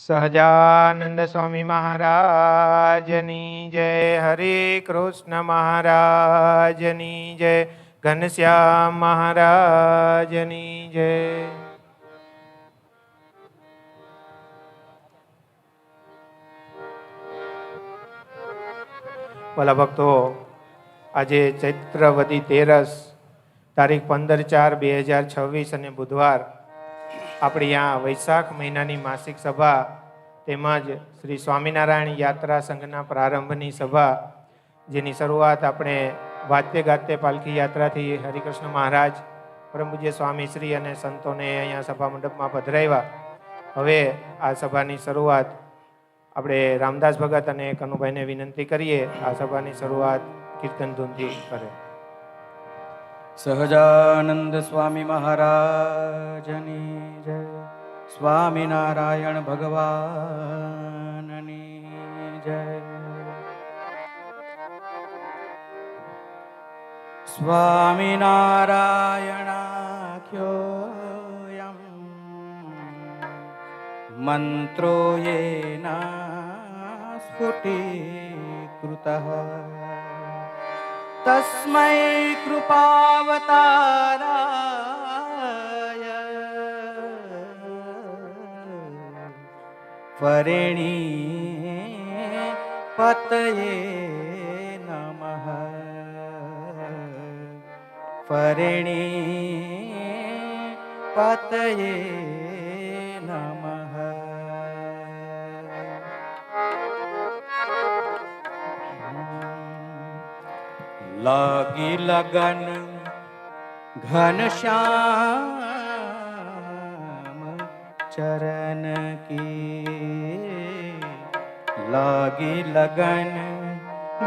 સહજાનંદ સ્વામી મહારાજની જય. હરે કૃષ્ણ મહારાજની જય. ઘનશ્યામ મહારાજની જય. ભલા ભક્તો, આજે ચૈત્રવદી તેરસ તારીખ 15/4/2026 અને બુધવાર આપણે અહીંયા વૈશાખ મહિનાની માસિક સભા તેમજ શ્રી સ્વામિનારાયણ યાત્રા સંઘના પ્રારંભની સભા, જેની શરૂઆત આપણે વાદ્ય ગાતે પાલખી યાત્રાથી હરિકૃષ્ણ મહારાજ પરમ પૂજ્ય સ્વામીશ્રી અને સંતોને અહીંયા સભા મંડપમાં પધરાવ્યા. હવે આ સભાની શરૂઆત આપણે રામદાસ ભગત અને કનુભાઈને વિનંતી કરીએ આ સભાની શરૂઆત કીર્તન ધૂનથી કરે. સહજાનંદ સ્વામી મહારાજની જય. સ્વામિનારાયણ ભગવાનની જય. સ્વામિનારાયણાખ્યોયમ મંત્રો યેના સ્ફુટીકૃતઃ તસ્મૈ કૃપાવતારાય વરેણી પતયે નમઃ. વરેણી પતયે નમઃ. લાગી લગન ઘનશ્યામ ચરણ કી. લાગી લગન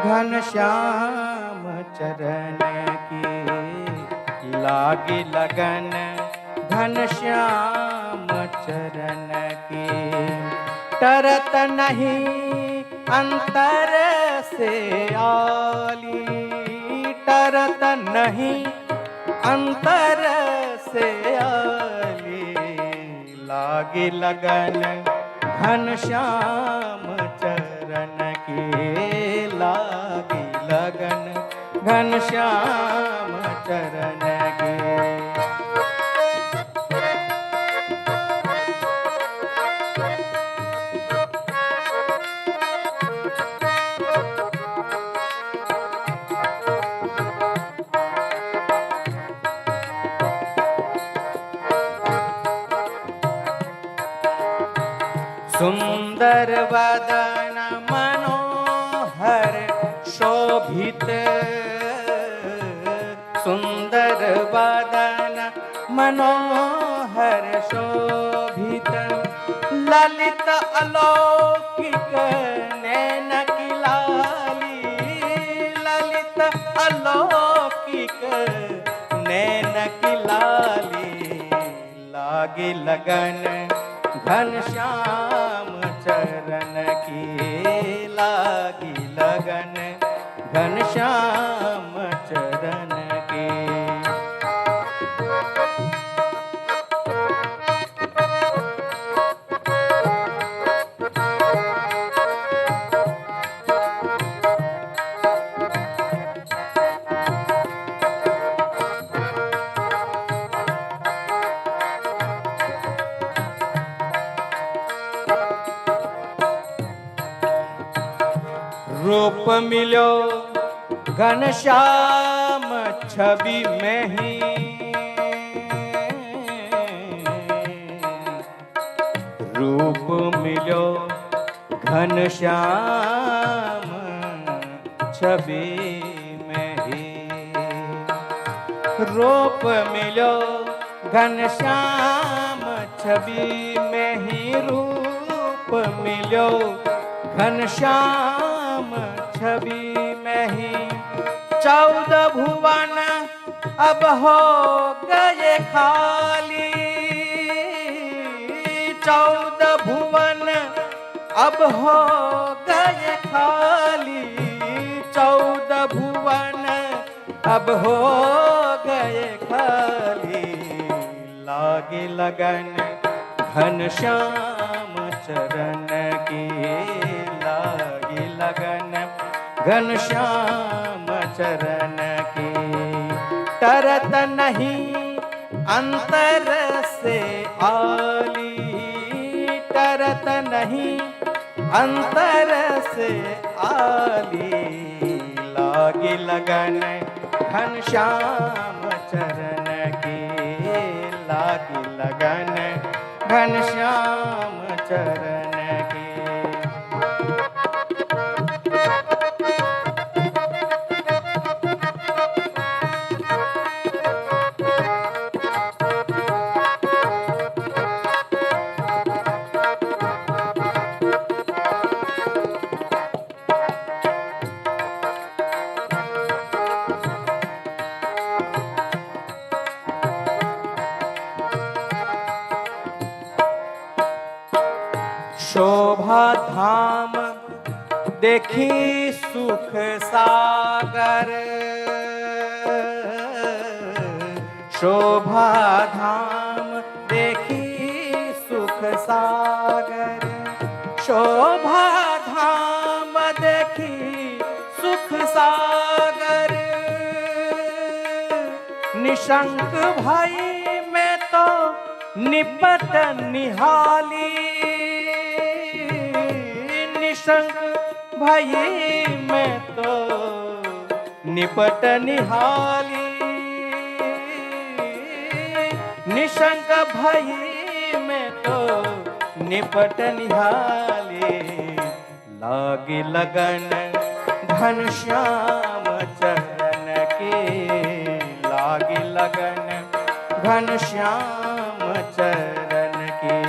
ઘનશ્યામ ચરણ કી. લાગી લગન ઘનશ્યામ ચરણ કી. तरत नहीं अंतर से आली. तरत नहीं अंतर से आली. लागी लगन घनश्याम चरण की. लागी लगन घनश्याम चरण की. सुंदर वदन मनोहर शोभित. सुंदर वदन मनोहर शोभित. ललित अलौकिक नैन की लाली. ललित अलौकिक नैन की लाली. लागी लगन घनश्याम चरण की. लागी लगन घनश्याम चरण की. रूप मिलो घनश्याम छवि में ही. रूप मिलो घनश्याम छवि में ही. रूप मिलो घनश्याम छवि में ही. रूप मिलो घनश्याम छवि में ही. 14 भुवन अब हो गए खाली. 14 भुवन अब हो गए खाली. 14 भुवन अब हो गए खाली. लागे लगन घनश्याम चरण की लागी लगन घनश्याम चरण की तरत नहीं अंतर से आली तरत नहीं अंतर से आली लागी लगन घनश्याम चरण की लागी लगन घनश्याम चरण की शोभा धाम देखी सुख सागर शोभा धाम देखी सुख सागर शोभा धाम देखी सुख सागर निशंक भाई मैं तो निपट निहाली निशंक भाई मैं तो निपट निहाली निशंक भाई मैं तो निपट निहाली लागी लगन घनश्याम चरण के लागी लगन घनश्याम चरण के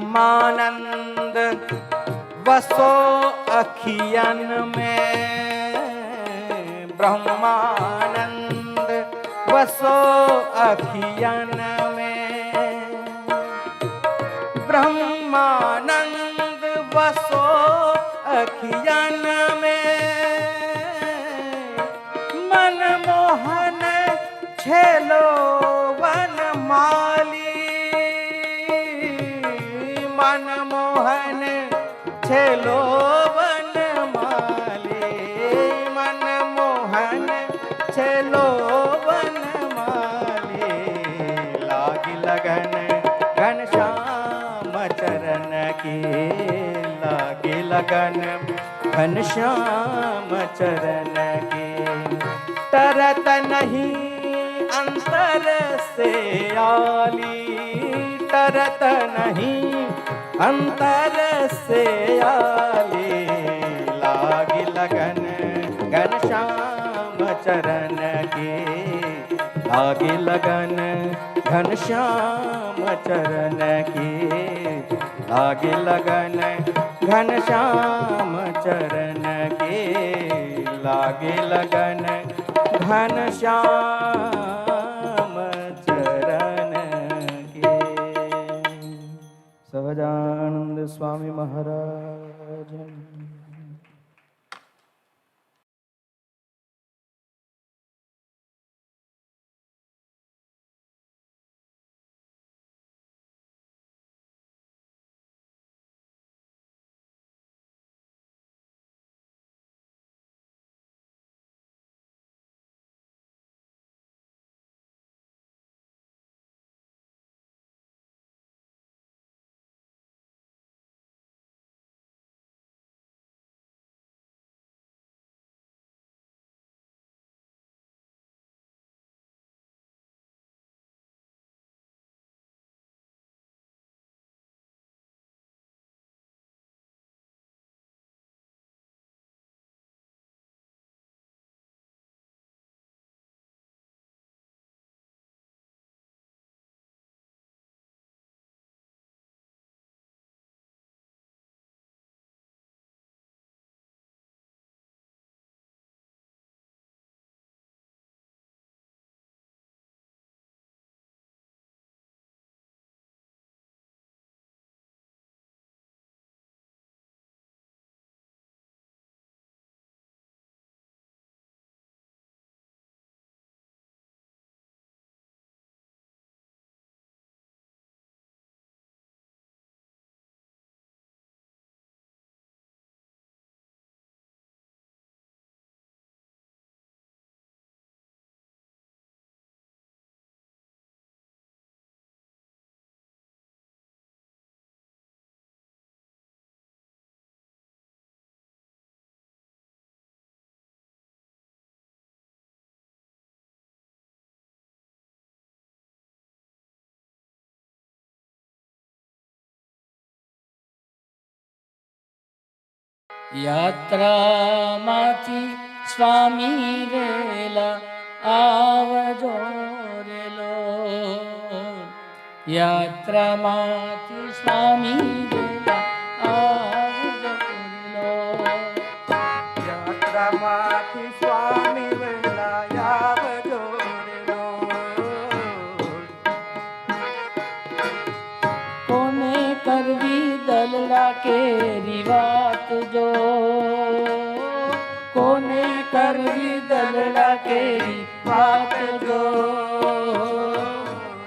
ब्रह्मानंद वसो अखियन में ब्रह्मानंद वसो अखियन में ब्रह्मानंद वसो अखियन में मनमोहन छेलो वन माली मनमोहन छेलो वन माली मनमोहन छेलो वन माली लागी लगन घनश्याम चरण की लागी लगन घनश्याम चरण की तरत नहीं अंतर से आली तरत नहीं अंतर से आली लागी लगन घनश्याम चरण की लागी लगन घनश्याम चरण की लागी लगन घनश्याम चरण की लागी लगन घनश्याम चरण की सहजानंद स्वामी महाराज। યાત્રામાંથી સ્વામી વેલા આવજો રેલો. યાત્રામાંથી સ્વામી વેલા આવજો રેલો. યાત્રામાંથી સ્વામી વહેલા આવજો રેલો. કોને કરવી દલડા કેરી વાત જો, કોને કરવી દલડા કેરી વાત જો.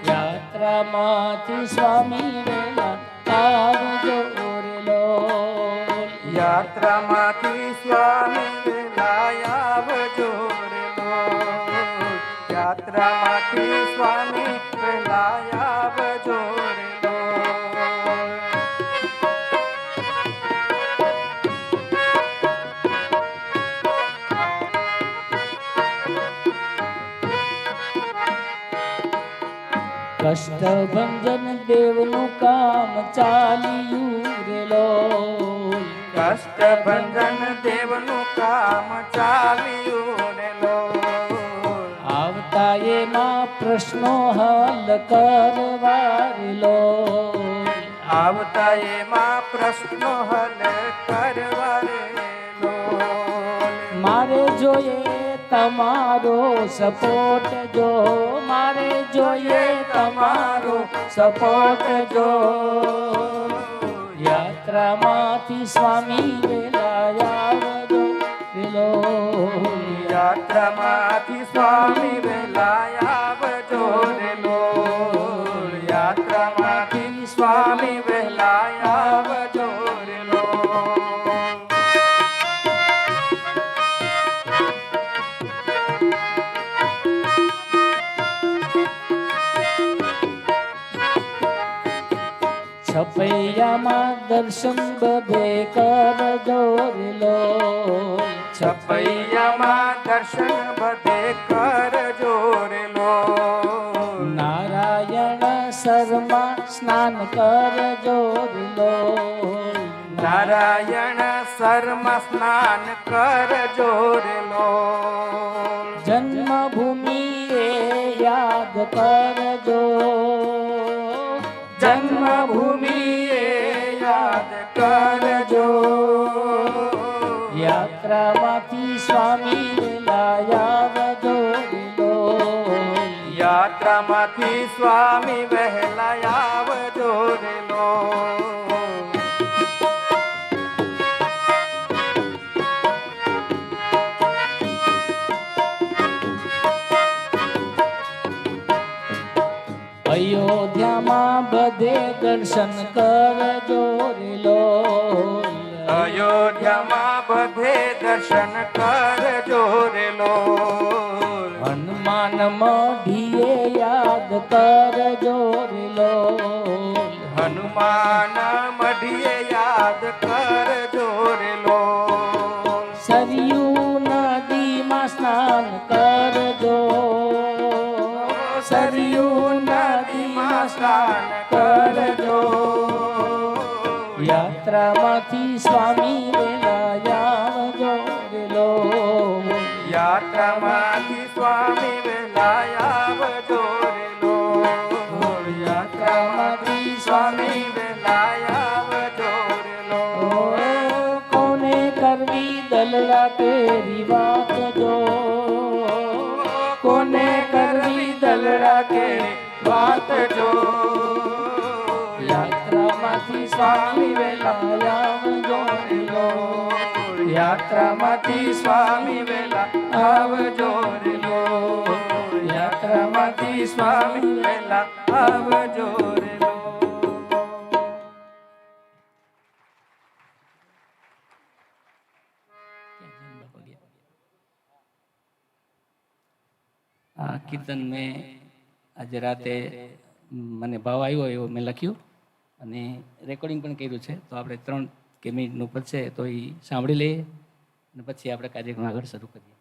યાત્રામાંથી સ્વામી વેલા આવજો રેલો. યાત્રામાંથી સ્વામી વહેલા આવજો રેલો. યાત્રામાંથી સ્વામી વહેલા આવજો રેલો. કષ્ટભંજન દેવનું કામ ચાલ્યું રેલો. કષ્ટભંજન દેવનું કામ ચાલ્યું રેલો. આવતા એમાં પ્રશ્નો હલ કરવા રેલો. આવતા એમાં પ્રશ્નો હલ કરવા રેલો. મારે જોઈએ તમારો સપોર્ટ જો, મારે જોઈએ તમારો સપોર્ટ જો. યાત્રામાંથી સ્વામી વેલા આવજો રેલો. યાત્રામાંથી સ્વામી વહેલા આવજો રેલો. યાત્રામાંથી સ્વામી વહેલા આવજો રેલો. છપૈયામાં દર્શન બધે કરજો રેલો. છપૈયામાં દર્શન બધે કરજો રેલો. નારાયણ શર્મા સ્નાન કરજો રેલો. નારાયણ શર્મા સ્નાન કરજો રેલો. જન્મભૂમિએ યાદ કરજો. જન્મભૂમિએ યાદ કરજો. યાત્રામાંથી સ્વામી વેલા આવજો રેલો. યાત્રામાંથી સ્વામી વહેલા આવજો રેલો. અયોધ્યામાં બધે દર્શન કરજો રેલો. અયોધ્યામાં બધે દર્શન કરજો રેલો. હનુમાન મઢીએ યાદ કરજો રેલો. હનુમાન મઢીએ યાદ કરજો રેલો. સરયુ નદીમાં સ્નાન કરજો. સરયુ નદીમાં સ્નાન કરજો. યાત્રામાંથી સ્વામી વેલા આવજો રેલો. યાત્રામાંથી સ્વામી વહેલા આવજો રેલો. યાત્રામાંથી સ્વામી વહેલા આવજો રેલો. કોને કરવી દલડા કેરી વાત જો, કોને કરવી દલડા કે વાત જો. યાત્રામાંથી સ્વામી વેલા આવજો રેલો. યાત્રામાંથી સ્વામી વહેલા આવજો રેલો. યાત્રામાંથી સ્વામી વહેલા આવજો રેલો. આ કીર્તન મેં આજે રાતે મને ભાવ આવ્યો એવો મેં લખ્યું અને રેકોર્ડિંગ પણ કર્યું છે. તો આપણે 3 મિનિટનું પતશે તો એ સાંભળી લઈએ અને પછી આપણે કાર્યક્રમ આગળ શરૂ કરીએ.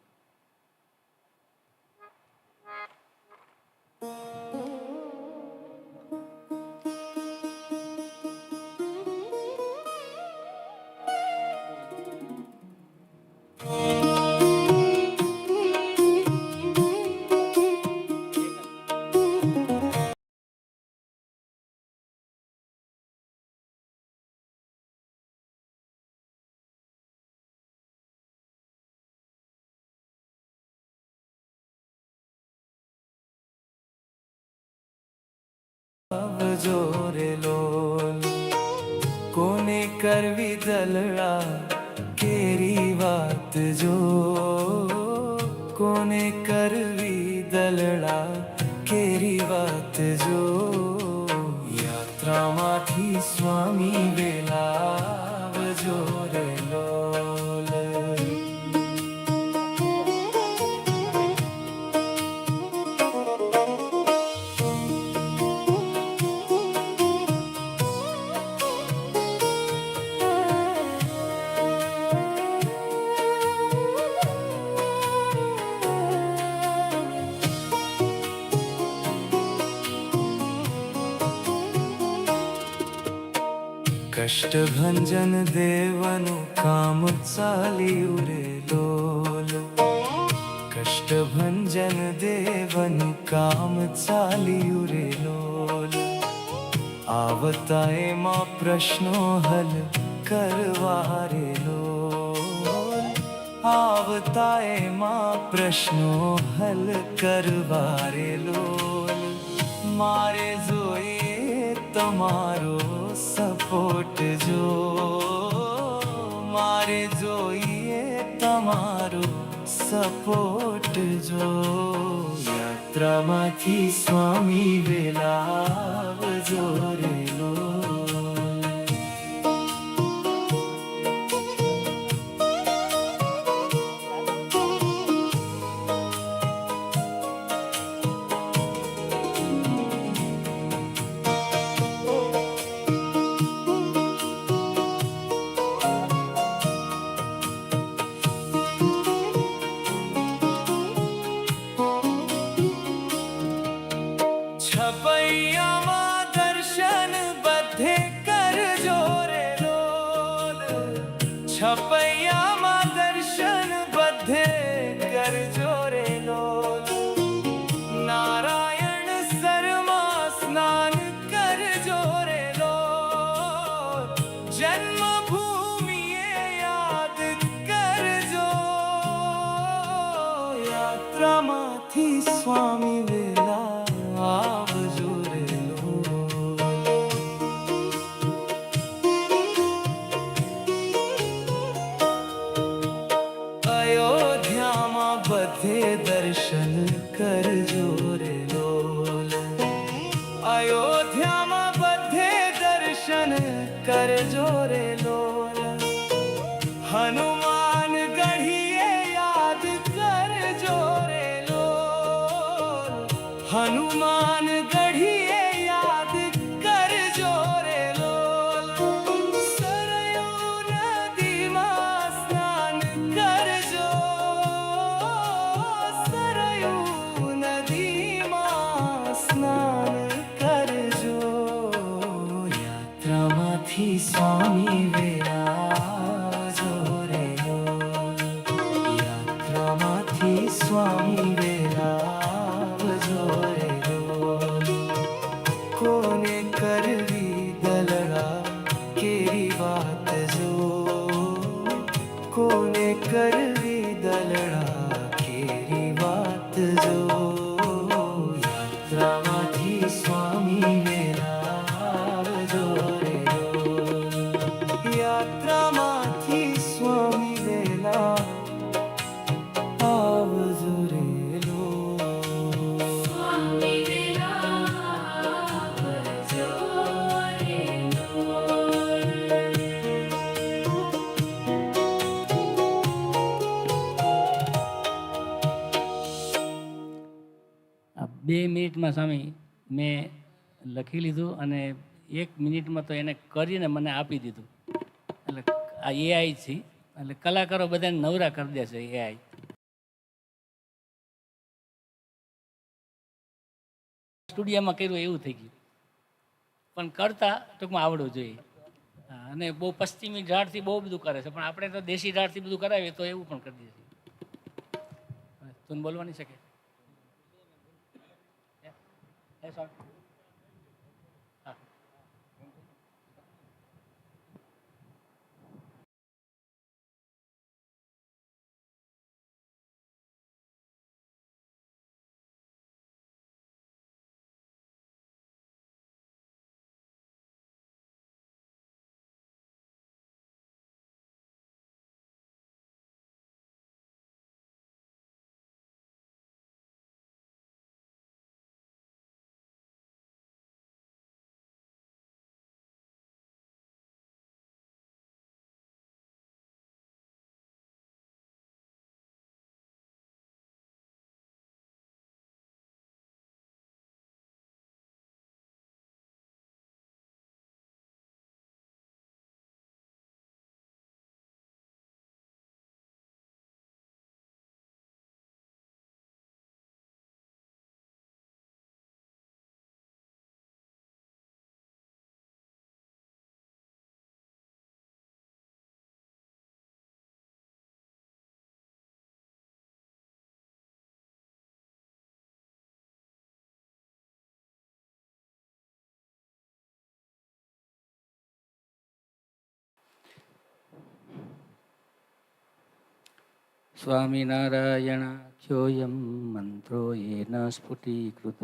જોરે લોલ કોને કરવી દલડા કેરી વાત જો કોને કરવી દલડા કેરી વાત જો યાત્રામાંથી સ્વામી વેલા જોરે લોલ કષ્ટભંજન દેવનું કામ ચાલ્યું રે લોલ કષ્ટભંજન દેવનું કામ ચાલ્યું રે લોલ આવતા એમાં પ્રશ્નો હલ કરવા રે લોલ આવતા એમાં પ્રશ્નો હલ કરવા રે લોલ મારે જોઈએ તમારો સપોર્ટ જો મારે જોઈએ તમારો સપોર્ટ જો યાત્રામાંથી સ્વામી વેલા જોરે લો છપૈયામાં દર્શન બધે કરજો રે લોલ છપૈયામાં દર્શન બધે કરજો રે લોલ નારાયણ સરમાં સ્નાન કરજો રે લોલ જન્મભૂમિએ યાદ કરજો યાત્રામાંથી સ્વામી વેલા આવજો રે લોલ અયોધ્યામાં બધે દર્શન કરજો રે લોલ અયોધ્યામાં બધે દર્શન કરજો રે લોલ હનુમાન ગઢીએ યાદ કરજો રે લોલ હનુમાન ગઢીએ યાદ કરજો રે લોલ સરયુ નદીમાં સ્નાન કરજો સરયુ નદીમાં સ્નાન કરજો યાત્રામાંથી સ્વામી વેલા જોરે લોલ યાત્રામાંથી સ્વામી વેલા જોરે લોલ કોને કરવી દલડા કેરી વાત જો કોને કરવી દલડા કેરી વાત જો યાત્રામાંથી સ્વામી વેલા જોરે લોલ યાત્રામાંથી સ્વામી વેલા આવજો રે આ 2 મિનિટમાં સ્વામી મેં લખી લીધું અને 1 મિનિટમાં તો એને કરીને મને આપી દીધું. એટલે આ એઆઈ છે, એટલે કલાકારો બધાને નવરા કરી દેશે એઆઈ. સ્ટુડિયોમાં કર્યું એવું થઈ ગયું, પણ કરતા ટૂંકમાં આવડવું જોઈએ. અને બહુ પશ્ચિમી ઢાળથી બહુ બધું કરે છે, પણ આપણે તો દેશી ઢાળથી બધું કરાવીએ તો એવું પણ કરી દઈએ છીએ. તું બોલવાની શકે? સ્વામિનારાયણાખ્યોયમ મંત્રો યેન સ્ફુટીકૃત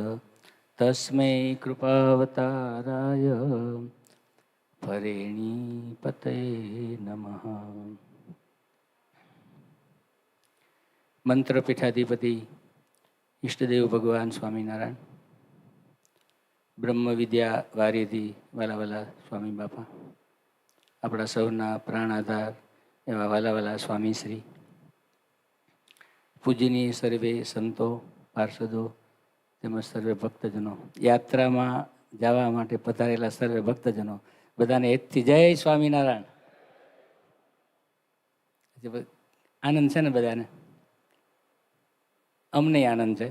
તસ્મૈ કૃપાવતારાય પરેણીપતય નમઃ. મંત્રપીઠાધિપતિ ઈષ્ટદેવ ભગવાન સ્વામિનારાયણ, બ્રહ્મ વિદ્યા વારિધિ વાલાવાલા સ્વામી બાપા, આપણા સૌના પ્રાણ આધાર એવા વાલાવાલા સ્વામીશ્રી, પૂજનીય સર્વે સંતો, પાર્ષદો તેમજ સર્વે ભક્તજનો, યાત્રામાં જવા માટે પધારેલા સર્વે ભક્તજનો, બધાને એજથી જય સ્વામિનારાયણ. આનંદ છે ને બધાને? અમને આનંદ છે.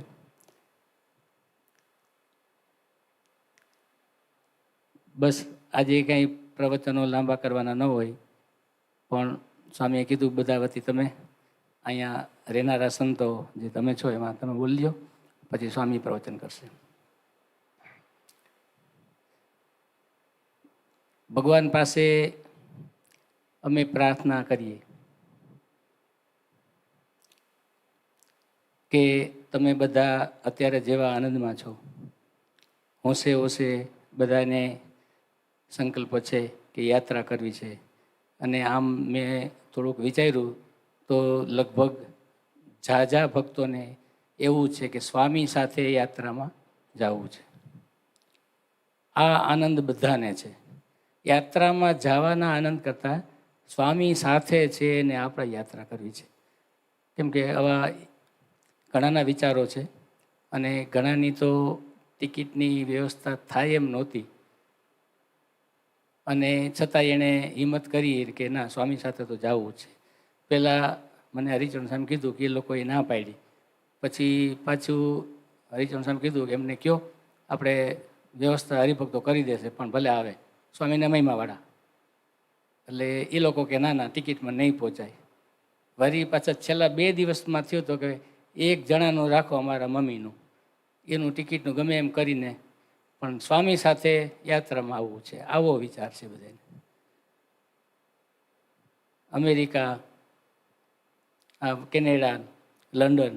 બસ આજે કંઈ પ્રવચનો લાંબા કરવાના ન હોય, પણ સ્વામીએ કીધું બધા વતી તમે અહીંયા રહેનારા સંતો જે તમે છો એમાં તમે બોલજો, પછી સ્વામી પ્રવચન કરશે. ભગવાન પાસે અમે પ્રાર્થના કરીએ કે તમે બધા અત્યારે જેવા આનંદમાં છો, હોંશે હોંશે બધાને સંકલ્પ છે કે યાત્રા કરવી છે. અને આમ મેં થોડુંક વિચાર્યું તો લગભગ ઝાઝા ભક્તોને એવું છે કે સ્વામી સાથે યાત્રામાં જવું છે. આ આનંદ બધાને છે. યાત્રામાં જવાના આનંદ કરતાં સ્વામી સાથે છે ને આપણે યાત્રા કરવી છે. કેમ કે આવા ઘણાના વિચારો છે અને ઘણાની તો ટિકિટની વ્યવસ્થા થાય એમ નહોતી, અને છતાં એણે હિંમત કરી કે ના, સ્વામી સાથે તો જવું છે. પહેલાં મને હરિચરણ સ્વામી કીધું કે એ લોકોએ ના પાડી, પછી પાછું હરિચરણ સ્વામી કીધું કે એમને કહો આપણે વ્યવસ્થા હરિભક્તો કરી દેશે, પણ ભલે આવે સ્વામીને મહિમાવાળા. એટલે એ લોકો કે ના ના, ટિકિટમાં નહીં પહોંચાય. વળી પાછા છેલ્લા 2 દિવસમાં થયું તો કે એક જણાનું રાખો અમારા મમ્મીનું, એનું ટિકિટનું ગમે એમ કરીને પણ સ્વામી સાથે યાત્રામાં આવવું છે. આવો વિચાર છે બધાને. અમેરિકા, આ કેનેડા, લંડન,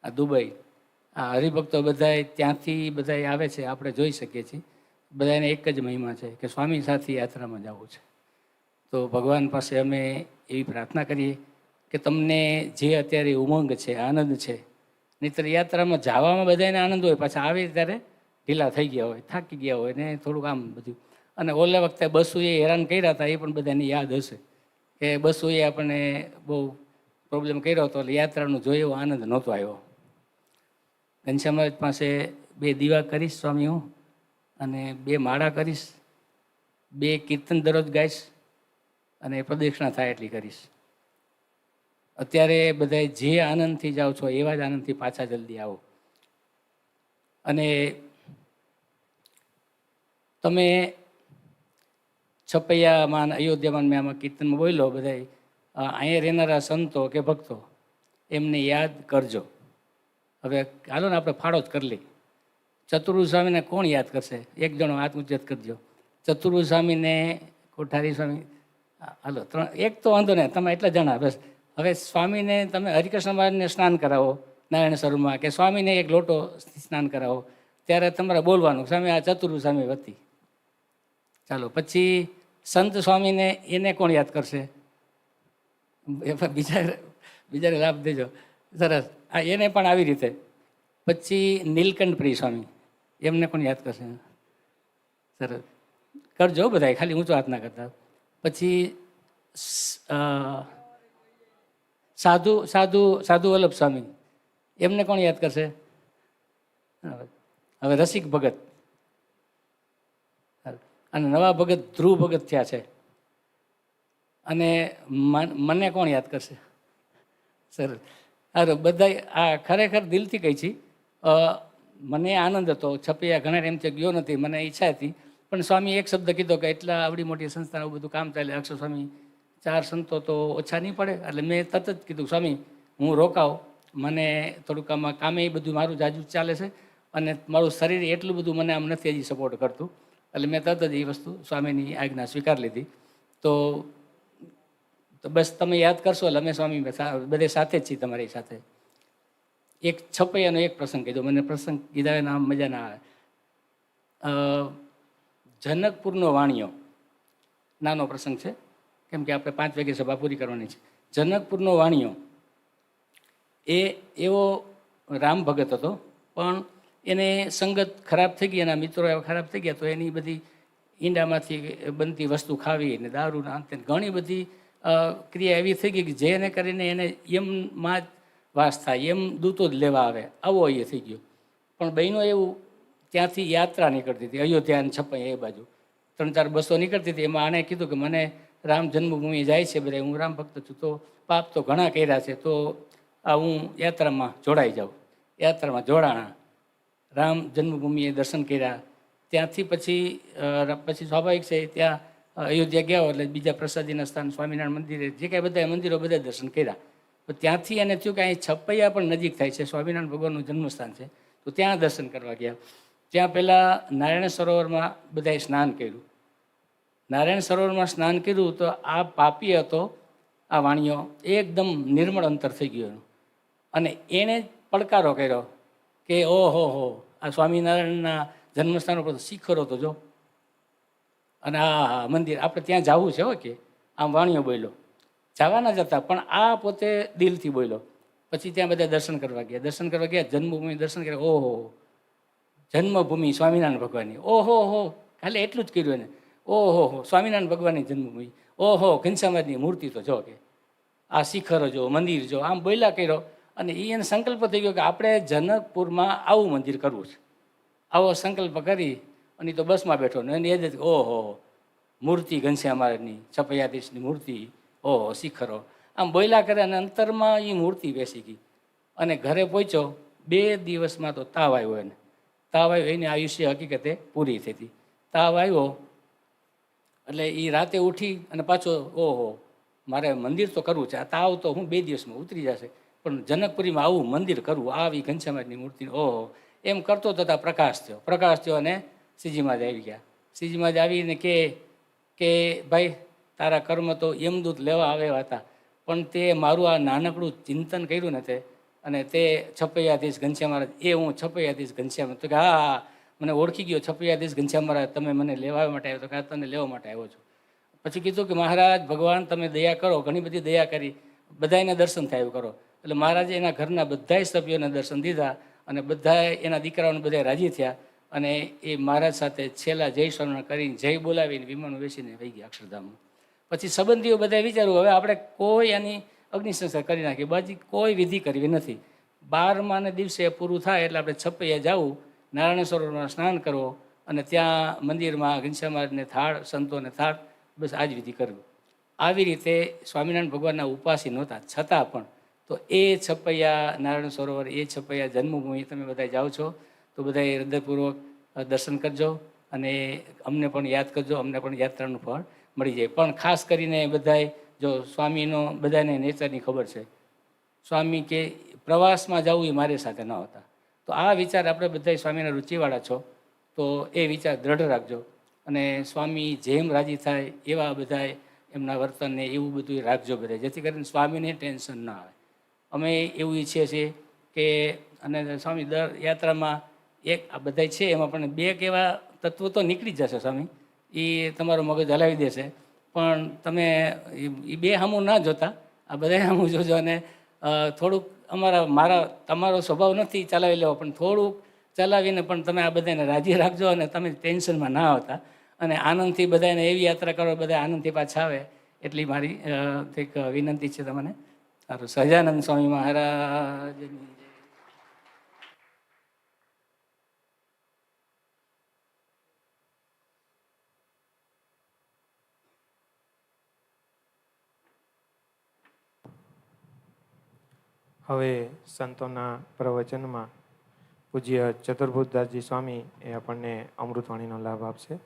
આ દુબઈ, આ હરિભક્તો બધાય ત્યાંથી બધાય આવે છે, આપણે જોઈ શકીએ છીએ. બધાને એક જ મહિમા છે કે સ્વામી સાથે યાત્રામાં જવું છે. તો ભગવાન પાસે અમે એવી પ્રાર્થના કરીએ કે તમને જે અત્યારે ઉમંગ છે, આનંદ છે, નહીંતર યાત્રામાં જવામાં બધાને આનંદ હોય, પાછા આવે ત્યારે ઢીલા થઈ ગયા હોય, થાકી ગયા હોય ને થોડુંક આમ બધું. અને ઓલા વખતે બસોએ હેરાન કર્યા હતા, એ પણ બધાને યાદ હશે કે બસોએ આપણને બહુ પ્રોબ્લેમ કર્યો હતો, એટલે યાત્રાનો જોયો એવો આનંદ નહોતો આવ્યો. ઘનશ્યામ મહારાજ પાસે 2 દીવા કરીશ સ્વામી હું, અને 2 માળા કરીશ, 2 કીર્તન દરરોજ ગાઈશ, અને પ્રદક્ષિણા થાય એટલી કરીશ. અત્યારે બધા જે આનંદથી જાઓ છો એવા જ આનંદથી પાછા જલ્દી આવો. અને તમે છપૈયામાં, અયોધ્યામાં મેં આમાં કીર્તનમાં બોલ્યો, બધા અહીંયા રહેનારા સંતો કે ભક્તો એમને યાદ કરજો. હવે હાલો ને આપણે ફાળો જ કરી લઈએ. ચતુર્ભુજ સ્વામીને કોણ યાદ કરશે? એક જણો હાથ ઊંચેત કરજો. ચતુર્ભુજ સ્વામીને, કોઠારી સ્વામી, હાલો 3, એક તો વાંધો નહીં, તમે એટલા જણા બસ. હવે સ્વામીને તમે હરિકૃષ્ણ મહારાજને સ્નાન કરાવો નારાયણ સરોવરમાં, કે સ્વામીને એક લોટો સ્નાન કરાવો, ત્યારે તમારે બોલવાનું સ્વામી આ ચતુર્ભુજ સ્વામી વતી. ચાલો, પછી સંત સ્વામીને એને કોણ યાદ કરશે? બીજાને લાભ દેજો. સરસ. આ એને પણ આવી રીતે. પછી નીલકંઠ પ્રિય સ્વામી, એમને કોણ યાદ કરશે? સરસ, કરજો બધા, ખાલી ઊંચો હાથ ના કરતા. પછી સાધુ વલ્લભ સ્વામી, એમને કોણ યાદ કરશે? હવે રસિક ભગત, અને નવા ભગત ધ્રુવ ભગત થયા છે. અને મને કોણ યાદ કરશે? સરસ. અરે બધા આ ખરેખર દિલથી કહી છી. મને આનંદ હતો. છપૈયા ઘણા ટાઈમથી ગયો નથી, મને ઈચ્છા હતી, પણ સ્વામી એક શબ્દ કીધો કે એટલા આવડી મોટી સંસ્થાનું બધું કામ ચાલે, અક્ષર સ્વામી 4 સંતો તો ઓછા નહીં પડે. એટલે મેં તરત જ કીધું સ્વામી હું રોકાવ, મને થોડુંક આમાં કામે એ બધું મારું જાજુ ચાલે છે, અને મારું શરીર એટલું બધું મને આમ નથી હજી સપોર્ટ કરતું. એટલે મેં તરત જ એ વસ્તુ સ્વામીની આજ્ઞા સ્વીકાર લીધી. તો તો બસ તમે યાદ કરશો એટલે અમે સ્વામી બધે સાથે જ છીએ તમારી સાથે. એક છપૈયાનો એક પ્રસંગ કીધો, મને પ્રસંગ કીધા એના મજા ના આવે. જનકપુરનો વાણિયો, નાનો પ્રસંગ છે, કેમ કે આપણે 5 વાગે સભા પૂરી કરવાની છે. જનકપુરનો વાણિયો એ એવો રામ ભગત હતો, પણ એને સંગત ખરાબ થઈ ગઈ, એના મિત્રો એવા ખરાબ થઈ ગયા, તો એની બધી ઈંડામાંથી બનતી વસ્તુ ખાવી ને દારૂના અંતે ઘણી બધી ક્રિયા એવી થઈ ગઈ કે જેને કરીને એને યમમાં જ વાસ થાય, યમ દૂતો જ લેવા આવે, આવો એ થઈ ગયો. પણ બહેનો એવું ત્યાંથી યાત્રા નીકળતી હતી, અયોધ્યા અને છપાઈ એ બાજુ 3-4 બસો નીકળતી હતી. એમાં આણે કીધું કે મને રામ જન્મભૂમિ જાય છે બધા, હું રામ ભક્ત છું, તો પાપ તો ઘણા કર્યા છે, તો આ હું યાત્રામાં જોડાઈ જાઉં. યાત્રામાં જોડાણા, રામ જન્મભૂમિએ દર્શન કર્યા. ત્યાંથી પછી સ્વાભાવિક છે ત્યાં અયોધ્યા ગયા એટલે બીજા પ્રસાદીના સ્થાન સ્વામિનારાયણ મંદિરે જે કાંઈ બધા મંદિરો બધા દર્શન કર્યા. તો ત્યાંથી એને થયું કે અહીં છપૈયા પણ નજીક થાય છે, સ્વામિનારાયણ ભગવાનનું જન્મસ્થાન છે, તો ત્યાં દર્શન કરવા ગયા. ત્યાં પહેલાં નારાયણ સરોવરમાં બધાએ સ્નાન કર્યું. નારાયણ સરોવરમાં સ્નાન કર્યું તો આ પાપી હતો, આ વાણિયો એકદમ નિર્મળ અંતર થઈ ગયું એનું. અને એણે પડકારો કર્યો કે ઓહો હો, આ સ્વામિનારાયણના જન્મસ્થાન ઉપર શિખરો તો જો, અને આ મંદિર આપણે ત્યાં જવું છે હો, કે આમ વાણિયો બોલ્યો. જવાના જ હતા, પણ આ પોતે દિલથી બોલ્યો. પછી ત્યાં બધા દર્શન કરવા ગયા. દર્શન કરવા ગયા, જન્મભૂમિ દર્શન કર્યા. ઓહો, જન્મભૂમિ સ્વામિનારાયણ ભગવાનની, ઓહો હો, ખાલી એટલું જ કર્યું એને. ઓહો હો, સ્વામિનારાયણ ભગવાનની જન્મભૂમિ, ઓહો ઘનશ્યામની મૂર્તિ તો જો, કે આ શિખરો જો, મંદિર જો, આમ બોલ્યા કર્યો. અને એ એને સંકલ્પ થઈ ગયો કે આપણે જનકપુરમાં આવું મંદિર કરવું છે. આવો સંકલ્પ કરી અને તો બસમાં બેઠો ને એને એ જ ઓહો મૂર્તિ ઘનશ્યામ મહારાજની, છપૈયાધીશની મૂર્તિ, ઓહો શિખરો, આમ બોલ્યા કરે. અને અંતરમાં એ મૂર્તિ બેસી ગઈ. અને ઘરે પહોંચ્યો, 2 દિવસમાં તો તાવ આવ્યો એને. તાવ આવ્યો, એની આયુષ્ય હકીકતે પૂરી થઈ હતી. તાવ આવ્યો એટલે એ રાતે ઉઠી અને પાછો ઓહો મારે મંદિર તો કરવું છે, આ તાવ તો હું 2 દિવસમાં ઉતરી જશે, પણ જનકપુરીમાં આવું મંદિર કરવું, આવી ઘનશ્યામની મૂર્તિ, ઓહો એમ કરતો થતા પ્રકાશ થયો અને શ્રીજી મહારાજ આવી ગયા. શ્રીજી મહારાજ આવીને કે ભાઈ તારા કર્મ તો યમદૂત લેવા આવ્યા હતા, પણ તે મારું આ નાનકડું ચિંતન કર્યું ને તે, અને તે છપૈયાધીશ ઘનશ્યામ મહારાજ, એ હું છપૈયાધીશ ઘનશ્યામ. તો કે હા મને ઓળખી ગયો, છપૈયાધીશ ઘનશ્યામ મહારાજ, તમે મને લેવા માટે આવ્યો? તો કે તને લેવા માટે આવ્યો છું. પછી કીધું કે મહારાજ ભગવાન તમે દયા કરો, ઘણી બધી દયા કરી, બધાને દર્શન થાય એવું કરો. એટલે મહારાજે એના ઘરના બધા સભ્યોને દર્શન દીધા, અને બધા એના દીકરાઓને બધા રાજી થયા. અને એ મહારાજ સાથે છેલ્લા જય સ્વામિનારાયણ કરીને જય બોલાવીને વિમાન બેસીને વહી ગયા અક્ષરધામમાં. પછી સંબંધીઓ બધા વિચાર્યું હવે આપણે કોઈ એની અગ્નિ સંસ્કાર કરી નાખીએ, બાજી કોઈ વિધિ કરવી નથી. 12માને દિવસે પૂરું થાય એટલે આપણે છપૈયા જવું, નારાયણ સરોવરમાં સ્નાન કરવો, અને ત્યાં મંદિરમાં ઘનશ્યામ મહારાજને થાળ, સંતોને થાળ, બસ આ જ વિધિ કરવી. આવી રીતે સ્વામિનારાયણ ભગવાનના ઉપાસી નહોતા, છતાં પણ તો એ છપૈયા નારાયણ સરોવર, એ છપૈયા જન્મભૂમિ તમે બધા જાઓ છો તો બધાએ હૃદયપૂર્વક દર્શન કરજો, અને અમને પણ યાદ કરજો, અમને પણ યાત્રાનું ફળ મળી જાય. પણ ખાસ કરીને બધાએ જો સ્વામીનો બધાને નેચરની ખબર છે, સ્વામી કે પ્રવાસમાં જવું એ મારી સાથે ન હતા. તો આ વિચાર આપણે બધા સ્વામીના રુચિવાળા છો તો એ વિચાર દ્રઢ રાખજો, અને સ્વામી જેમ રાજી થાય એવા બધાએ એમના વર્તનને એવું બધું રાખજો બધા, જેથી કરીને સ્વામીને ટેન્શન ના આવે. અમે એવું ઈચ્છીએ છીએ કે, અને સ્વામી દર યાત્રામાં એક આ બધા છે એમાં પણ 2 એવા તત્વો તો નીકળી જ જશે સ્વામી, એ તમારો મગજ હલાવી દેશે. પણ તમે એ 2 સામું ના જોતા, આ બધા સામું જોજો. અને થોડુંક તમારો સ્વભાવ નથી ચલાવી લેવો, પણ થોડુંક ચલાવીને પણ તમે આ બધાને રાજી રાખજો, અને તમે ટેન્શનમાં ના આવતા, અને આનંદથી બધાને એવી યાત્રા કરો બધા આનંદથી પાછા આવે, એટલી મારી એક વિનંતી છે તમને. સારું, સહજાનંદ સ્વામી મહારાજની. હવે સંતોના પ્રવચનમાં પૂજ્ય ચતુર્ભુજદાસજી સ્વામી એ આપણને અમૃતવાણીનો લાભ આપશે.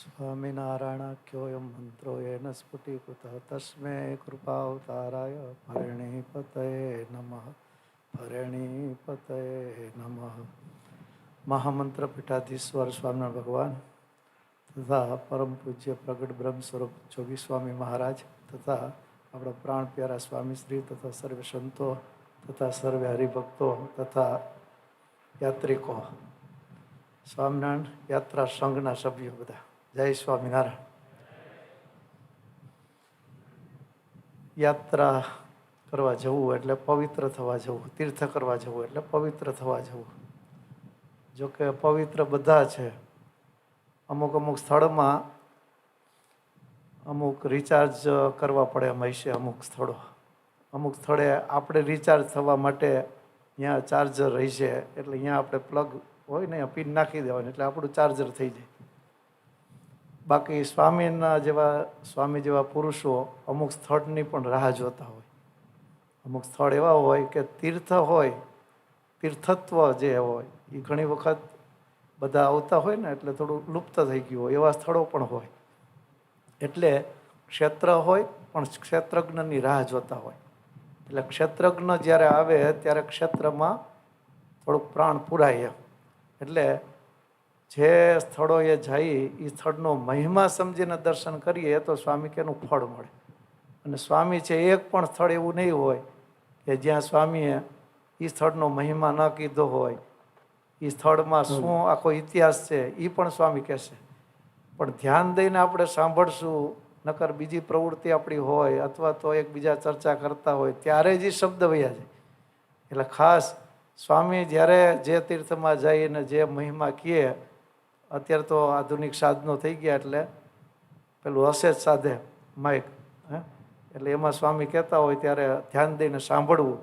સ્વામિનારાયણાખ્યોયમ મંત્રો યેન સ્ફુટીકૃત તસ્મે કૃપાવતારાય ભરણીપતયે નમઃ. ભરણીપતયે નમઃ. મહામંત્ર પીઠાધીશ્વર સ્વામિનારાયણ ભગવાન તથા પરમ પૂજ્ય પ્રગટ બ્રહ્મ સ્વરૂપ જોગી સ્વામી મહારાજ તથા આપણા પ્રાણ પ્યારા સ્વામીશ્રી તથા સર્વે સંતો તથા સર્વે હરિભક્તો તથા યાત્રિકો, સ્વામિનારાયણ યાત્રા સંઘના સભ્યો બધા, જય સ્વામિનારાયણ. યાત્રા કરવા જવું એટલે પવિત્ર થવા જવું, તીર્થ કરવા જવું એટલે પવિત્ર થવા જવું. જોકે પવિત્ર બધા છે, અમુક અમુક સ્થળમાં અમુક રિચાર્જ કરવા પડે એમ હશે. અમુક સ્થળે આપણે રિચાર્જ થવા માટે ત્યાં ચાર્જર રહેશે, એટલે અહીંયા આપણે પ્લગ હોય ને પિન નાખી દેવાની એટલે આપણું ચાર્જર થઈ જાય. બાકી સ્વામી જેવા પુરુષો અમુક સ્થળની પણ રાહ જોતા હોય. અમુક સ્થળ એવા હોય કે તીર્થ હોય, તીર્થત્વ જે હોય એ ઘણી વખત બધા આવતા હોય ને એટલે થોડું લુપ્ત થઈ ગયું હોય, એવા સ્થળો પણ હોય. એટલે ક્ષેત્ર હોય પણ ક્ષેત્રજ્ઞની રાહ જોતા હોય. એટલે ક્ષેત્રજ્ઞ જ્યારે આવે ત્યારે ક્ષેત્રમાં થોડુંક પ્રાણ પુરાય એમ. એટલે જે સ્થળોએ જઈ એ સ્થળનો મહિમા સમજીને દર્શન કરીએ તો સ્વામી કે એનું ફળ મળે. અને સ્વામી છે એક પણ સ્થળ એવું નહીં હોય કે જ્યાં સ્વામીએ એ સ્થળનો મહિમા ન કીધો હોય, એ સ્થળમાં શું આખો ઇતિહાસ છે એ પણ સ્વામી કહેશે. પણ ધ્યાન દઈને આપણે સાંભળશું, નકર બીજી પ્રવૃત્તિ આપણી હોય અથવા તો એકબીજા ચર્ચા કરતા હોય ત્યારે જ એ શબ્દ વયા જાય. એટલે ખાસ સ્વામી જ્યારે જે તીર્થમાં જઈને જે મહિમા કહે, અત્યારે તો આધુનિક સાધનો થઈ ગયા એટલે પેલું હશે જ સાધે માઇક, એટલે એમાં સ્વામી કહેતા હોય ત્યારે ધ્યાન દઈને સાંભળવું.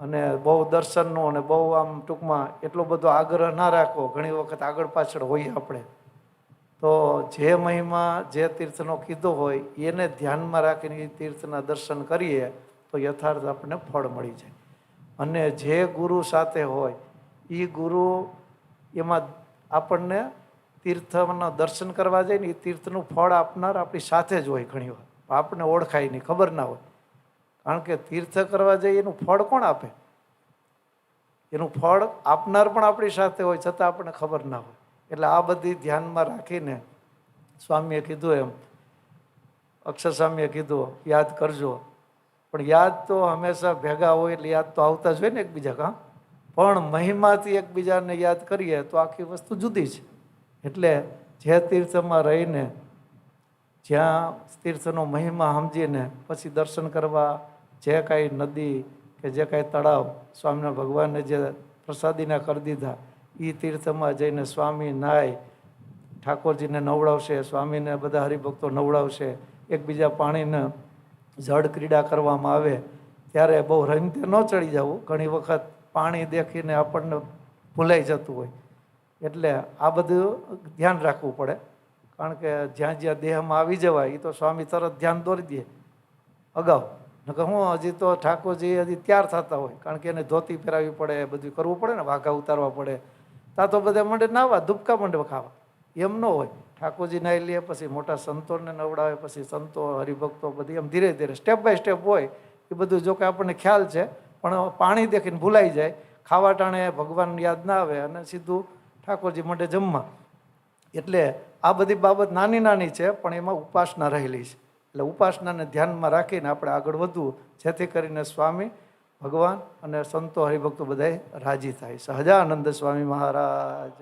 અને બહુ દર્શનનો અને બહુ આમ ટૂંકમાં એટલો બધો આગ્રહ ના રાખવો. ઘણી વખત આગળ પાછળ હોઈએ આપણે, તો જે મહિમા જે તીર્થનો કીધો હોય એને ધ્યાનમાં રાખીને એ તીર્થના દર્શન કરીએ તો યથાર્થ આપણને ફળ મળી જાય. અને જે ગુરુ સાથે હોય એ ગુરુ એમાં આપણને તીર્થના દર્શન કરવા જાય ને એ તીર્થનું ફળ આપનાર આપણી સાથે જ હોય. ઘણી વાર આપણને ઓળખાય નહીં, ખબર ના હોય. કારણ કે તીર્થ કરવા જઈએ એનું ફળ કોણ આપે? એનું ફળ આપનાર પણ આપણી સાથે હોય, છતાં આપણને ખબર ના હોય. એટલે આ બધી ધ્યાનમાં રાખીને સ્વામીએ કીધું એમ, અક્ષર સ્વામીએ કીધું યાદ કરજો. પણ યાદ તો હંમેશા ભેગા હોય એટલે યાદ તો આવતા જ હોય ને એકબીજા. કાં પણ મહિમાથી એકબીજાને યાદ કરીએ તો આખી વસ્તુ જુદી છે. એટલે જે તીર્થમાં રહીને જ્યાં તીર્થનો મહિમા સમજીને પછી દર્શન કરવા, જે કાંઈ નદી કે જે કાંઈ તળાવ સ્વામીના ભગવાનને જે પ્રસાદીના કરી દીધા એ તીર્થમાં જઈને સ્વામી નાય ઠાકોરજીને નવડાવશે, સ્વામીને બધા હરિભક્તો નવડાવશે, એકબીજા પાણીને જળ ક્રીડા કરવામાં આવે ત્યારે બહુ રમતે ન ચડી જવું. ઘણી વખત પાણી દેખીને આપણને ભૂલાઈ જતું હોય. એટલે આ બધું ધ્યાન રાખવું પડે. કારણ કે જ્યાં જ્યાં દેહમાં આવી જવાય એ તો સ્વામી તરત ધ્યાન દોરી દે અગાઉ. નકર હું હજી તો ઠાકોરજી હજી તૈયાર થતા હોય, કારણ કે એને ધોતી પહેરાવવી પડે, બધું કરવું પડે ને, વાઘા ઉતારવા પડે. ત્યાં તો બધા મંડે નાવા, ધુબકા મંડે ખાવા. એમ ન હોય. ઠાકોરજી નાહી લે, પછી મોટા સંતોને નવડાવે, પછી સંતો હરિભક્તો બધી એમ ધીરે ધીરે સ્ટેપ બાય સ્ટેપ હોય. એ બધું જોકે આપણને ખ્યાલ છે, પણ પાણી દેખીને ભૂલાઈ જાય. ખાવા ટાણે ભગવાન યાદ ના આવે અને સીધું ઠાકોરજી મંડે જમવા. એટલે આ બધી બાબત નાની નાની છે, પણ એમાં ઉપાસના રહેલી છે. એટલે ઉપાસનાને ધ્યાનમાં રાખીને આપણે આગળ વધવું, જેથી કરીને સ્વામી ભગવાન અને સંતો હરિભક્તો બધાય રાજી થાય. સહજાનંદ સ્વામી મહારાજ.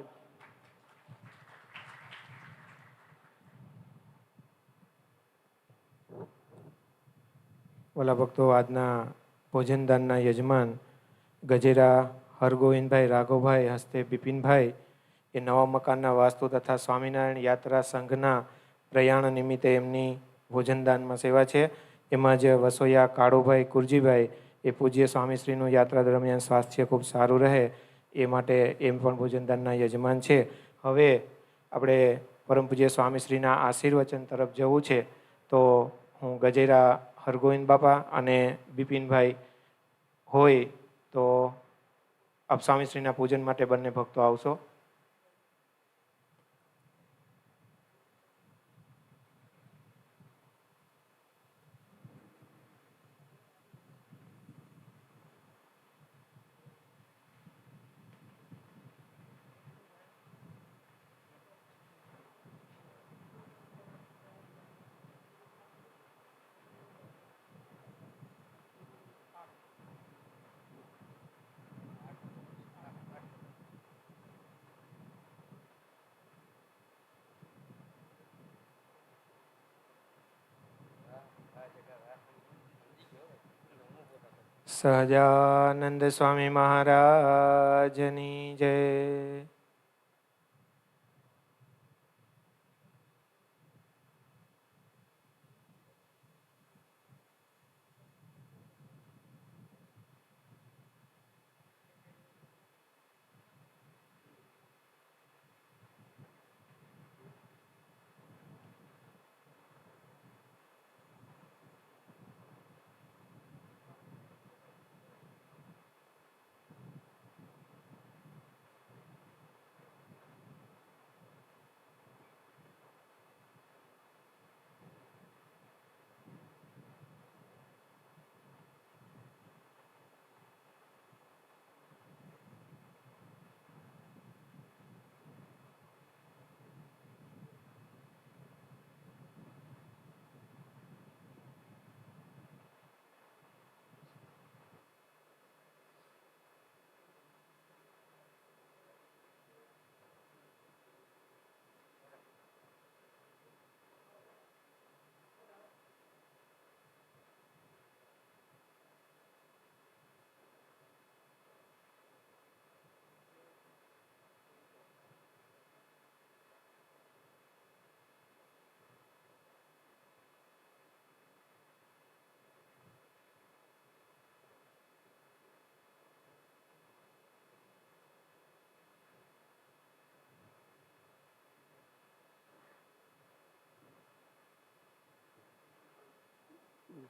ઓલા ભક્તો આજના ભોજનદાનના યજમાન ગજેરા હરગોવિંદભાઈ રાઘવભાઈ હસ્તે બિપિનભાઈ એ નવા મકાનના વાસ્તુ તથા સ્વામિનારાયણ યાત્રા સંઘના પ્રયાણ નિમિત્તે એમની ભોજનદાનમાં સેવા છે. એમાં જ વસોયા કાળુભાઈ કુરજીભાઈ એ પૂજ્ય સ્વામીશ્રીનું યાત્રા દરમિયાન સ્વાસ્થ્ય ખૂબ સારું રહે એ માટે એમ પણ ભોજનદાનના યજમાન છે. હવે આપણે પરમ પૂજ્ય સ્વામીશ્રીના આશીર્વચન તરફ જવું છે. તો હું ગજેરા હરગોવિંદ બાપા અને બિપિનભાઈ હોય તો આપ સ્વામીશ્રીના પૂજન માટે બંને ભક્તો આવશો. સહજાનંદ સ્વામી મહારાજની જય.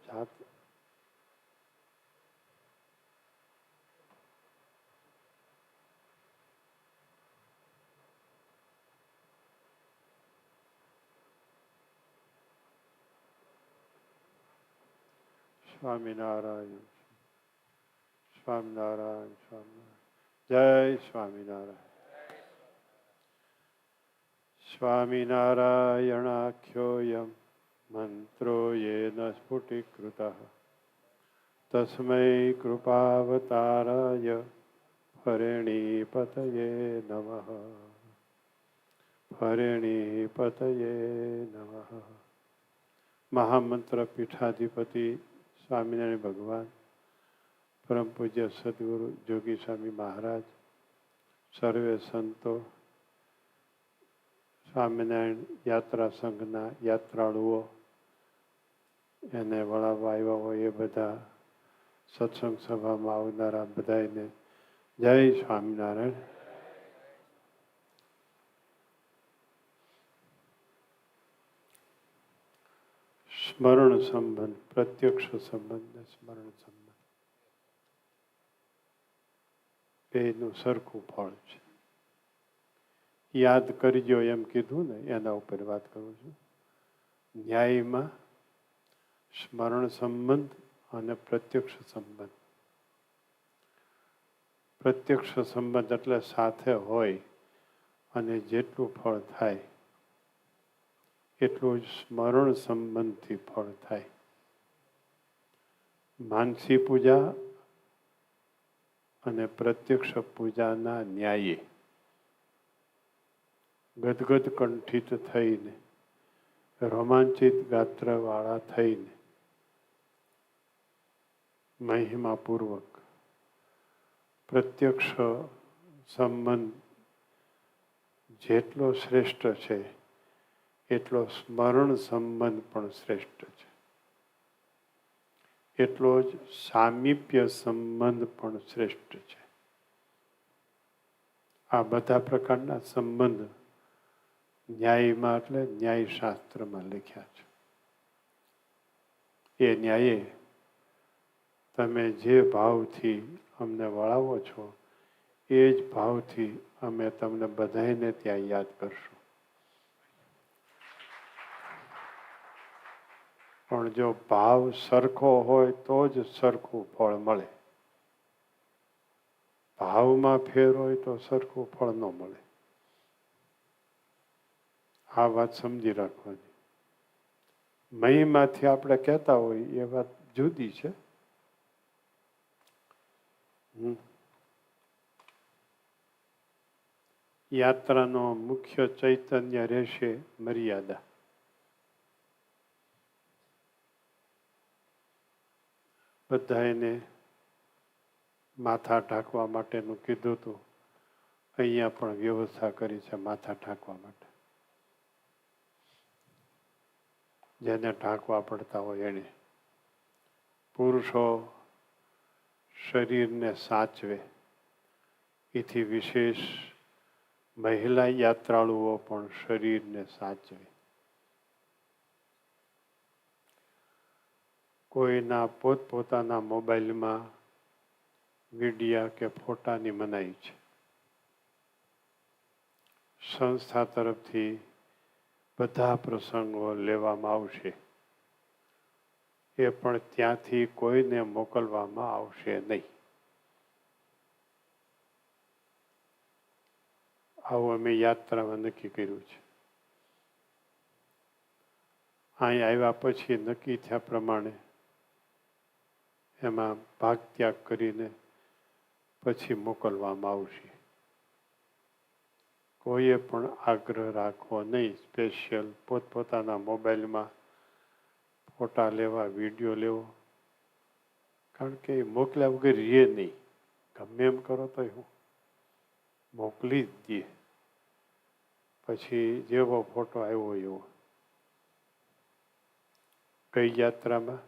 જાત સ્વામિનારાયણ સ્વામિનારાયણ સ્વામિનારાયણ જય સ્વામિનારાયણ. સ્વામિનારાયણાખ્યોયમ મંત્રો યેન સ્ફુટીકૃતઃ તસ્મૈ કૃપાવતારાય ફરેણીપતયે નમઃ. ફરેણીપતયે નમઃ. મહામંત્ર પીઠાધિપતિ સ્વામિનારાયણ ભગવાન, પરમ પૂજ્ય સદગુરુ જોગી સ્વામી મહારાજ, સર્વે સંતો, સ્વામિનારાયણ યાત્રા સંઘના યાત્રાળુઓ, એને વળાવવા આવ્યા હોય એ બધા, સત્સંગ સભામાં આવનારા બધાને જય સ્વામિનારાયણ. સ્મરણ સંબંધ, પ્રત્યક્ષ સંબંધ ને સ્મરણ સંબંધ બેનું સરખું ફળ છે. યાદ કરજો એમ કીધું ને, એના ઉપર વાત કરું છું. ન્યાયમાં સ્મરણ સંબંધ અને પ્રત્યક્ષ સંબંધ. પ્રત્યક્ષ સંબંધ એટલે સાથે હોય અને જેટલું ફળ થાય એટલું જ સ્મરણ સંબંધથી ફળ થાય. માનસી પૂજા અને પ્રત્યક્ષ પૂજાના ન્યાયે ગદગદ કંઠિત થઈને, રોમાંચિત ગાત્રવાળા થઈને, મહિમાપૂર્વક પ્રત્યક્ષ સંબંધ જેટલો શ્રેષ્ઠ છે એટલો સ્મરણ સંબંધ પણ શ્રેષ્ઠ છે. એટલો જ સામીપ્ય સંબંધ પણ શ્રેષ્ઠ છે. આ બધા પ્રકારના સંબંધ ન્યાયમાં એટલે ન્યાયશાસ્ત્રમાં લખ્યા છે. એ ન્યાયે તમે જે ભાવથી અમને વળાવો છો એ જ ભાવથી અમે તમને બધાને ત્યાં યાદ કરશું. પણ જો ભાવ સરખો હોય તો જ સરખું ફળ મળે. ભાવમાં ફેર હોય તો સરખું ફળ ન મળે. આ વાત સમજી રાખવાની. મહીમાંથી આપણે કહેતા હોય એ વાત જુદી છે. યાત્રાનો મુખ્ય ચૈતન્ય રહેશે મર્યાદા. બધા એને માથા ઢાંકવા માટેનું કીધું હતું. અહીંયા પણ વ્યવસ્થા કરી છે માથા ઢાંકવા માટે. જેને ઢાંકવા પડતા હોય એને. પુરુષો શરીરને સાચવે, એથી વિશેષ મહિલા યાત્રાળુઓ પણ શરીરને સાચવે. કોઈના પોતપોતાના મોબાઈલમાં વિડીયા કે ફોટાની મનાઈ છે. સંસ્થા તરફથી બધા પ્રસંગો લેવામાં આવશે, એ પણ ત્યાંથી કોઈને મોકલવામાં આવશે નહીં. આવું અમે યાત્રામાં નક્કી કર્યું છે. અહીં આવ્યા પછી નક્કી થયા પ્રમાણે એમાં ભાગ ત્યાગ કરીને પછી મોકલવામાં આવશે. કોઈએ પણ આગ્રહ રાખવો નહીં સ્પેશિયલ પોતપોતાના મોબાઈલમાં ફોટા લેવા, વિડીયો લેવો, કારણ કે એ મોકલ્યા વગર રહે નહીં. ગમે એમ કરો તો હું મોકલી જ દઈએ. પછી જેવો ફોટો આવ્યો એવો. કઈ યાત્રામાં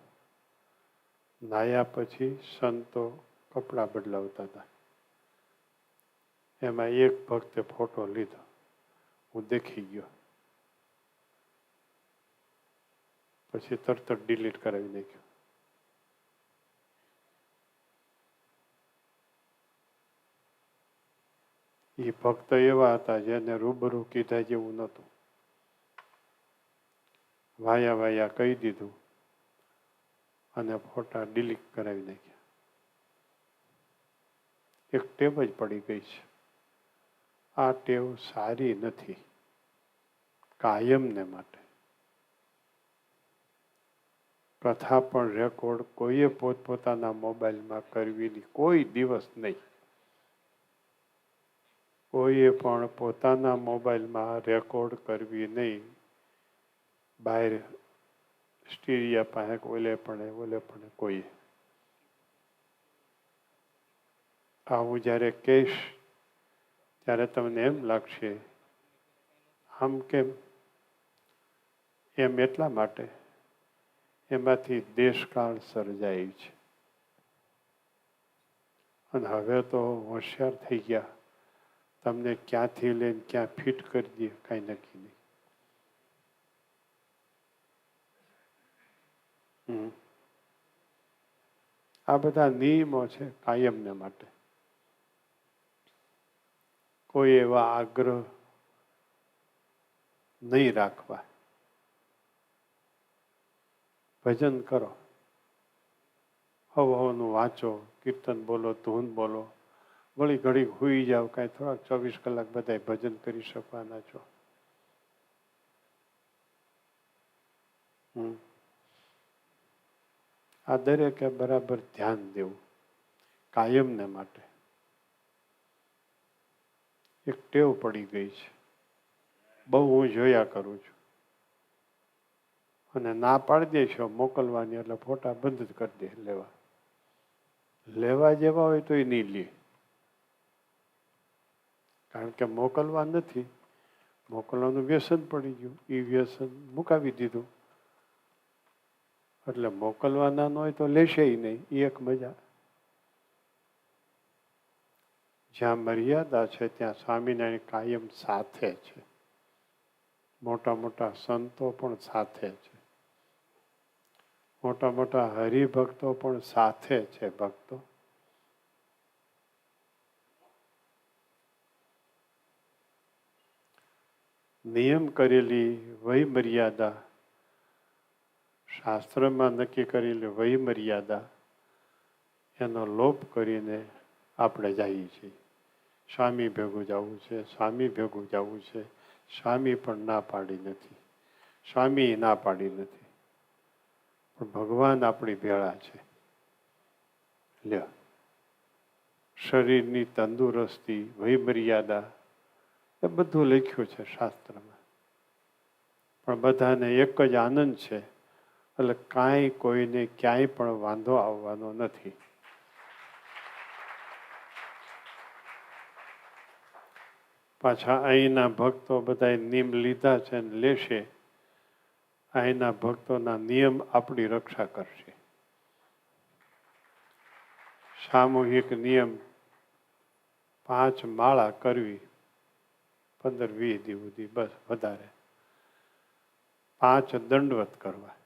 નાયા પછી સંતો કપડાં બદલાવતા હતા. એમાં એક ભક્તે ફોટો લીધો, હું દેખી ગયો. પછી તરત જ ડિલીટ કરાવી નાખ્યો. એ ભક્ત એવા હતા જેને રૂબરૂ કીધા જેવું નહોતું. વાયા વાયા કહી દીધું અને ફોટા ડિલીટ કરાવી નાખ્યા. એક ટેવ જ પડી ગઈ છે. આ ટેવ સારી નથી કાયમને માટે. કથા પણ રેકોર્ડ કોઈએ પોતપોતાના મોબાઈલમાં કરવી કોઈ દિવસ નહીં. કોઈએ પણ પોતાના મોબાઈલમાં રેકોર્ડ કરવી નહીં. બહાર સ્ટીરિયા પાસે ઓલે પણ કોઈએ. આવું જ્યારે કહીશ ત્યારે તમને એમ લાગશે આમ કેમ? એમ એટલા માટે એમાંથી દેશકાળ સર્જાય છે. અને હવે તો હોશિયાર થઈ ગયા. તમને ક્યાંથી લઈને ક્યાં ફિટ કરી દે કાંઈ નક્કી નહીં. આ બધા નિયમો છે કાયમને માટે. કોઈ એવા આગ્રહ નહીં રાખવા. ભજન કરો, હવનું વાંચો, કીર્તન બોલો, ધૂન બોલો, વળી ઘડી હુઈ જાઓ. કાંઈ થોડાક 24 કલાક બધા ભજન કરી શકવાના છો. આ દરેકે બરાબર ધ્યાન દેવું કાયમને માટે. એક ટેવ પડી ગઈ છે, બહુ હું જોયા કરું છું. અને ના પાડી દેશો મોકલવાની એટલે ફોટા બંધ જ કરી દે લેવા. લેવા જેવા હોય તો એ નહીં લે, કારણ કે મોકલવા નથી. મોકલવાનું વ્યસન પડી ગયું, એ વ્યસન મુકાવી દીધું. એટલે મોકલવાના ન હોય તો લેશે નહીં. એ એક મજા. જ્યાં મર્યાદા છે ત્યાં સ્વામિનારાયણ કાયમ સાથે છે. મોટા મોટા સંતો પણ સાથે છે. મોટા મોટા હરિભક્તો પણ સાથે છે. ભક્તો નિયમ કરેલી વય મર્યાદા, શાસ્ત્રમાં નક્કી કરેલી વય મર્યાદા, એનો લોપ કરીને આપણે જઈએ છીએ. સ્વામી ભેગું જવું છે, સ્વામી ભેગું જવું છે. સ્વામી પણ ના પાડી નથી, સ્વામી ના પાડી નથી, પણ ભગવાન આપણી ભેળા છે. લ્યો, શરીરની તંદુરસ્તી, વય મર્યાદા, એ બધું લખ્યું છે શાસ્ત્રમાં. પણ બધાને એક જ આનંદ છે, એટલે કાંઈ કોઈને ક્યાંય પણ વાંધો આવવાનો નથી. પાછા અહીંના ભક્તો બધા નિયમ લીધા છે ને લેશે. અહીંના ભક્તોના નિયમ આપણી રક્ષા કરશે. સામૂહિક નિયમ 5 માળા કરવી 15-20 દિવસ સુધી, બસ વધારે. 5 દંડવત કરવા.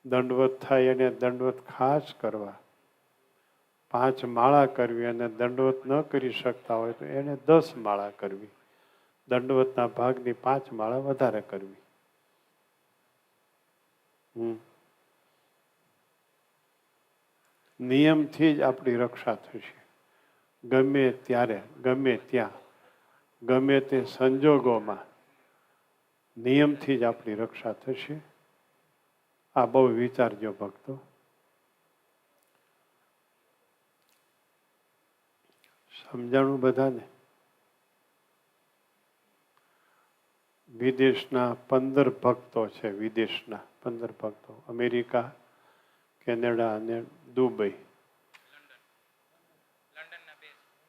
દંડવત થાય એને દંડવત ખાસ કરવા. 5 માળા કરવી અને દંડવત ન કરી શકતા હોય તો એને 10 માળા કરવી. દંડવતના ભાગની 5 માળા વધારે કરવી. નિયમથી જ આપણી રક્ષા થશે. ગમે ત્યારે, ગમે ત્યાં, ગમે તે સંજોગોમાં નિયમથી જ આપણી રક્ષા થશે. આ બહુ વિચારજો ભક્તો. સમજાણું બધાને? વિદેશના 15 ભક્તો છે. વિદેશના 15 ભક્તો, અમેરિકા, કેનેડા અને દુબઈ,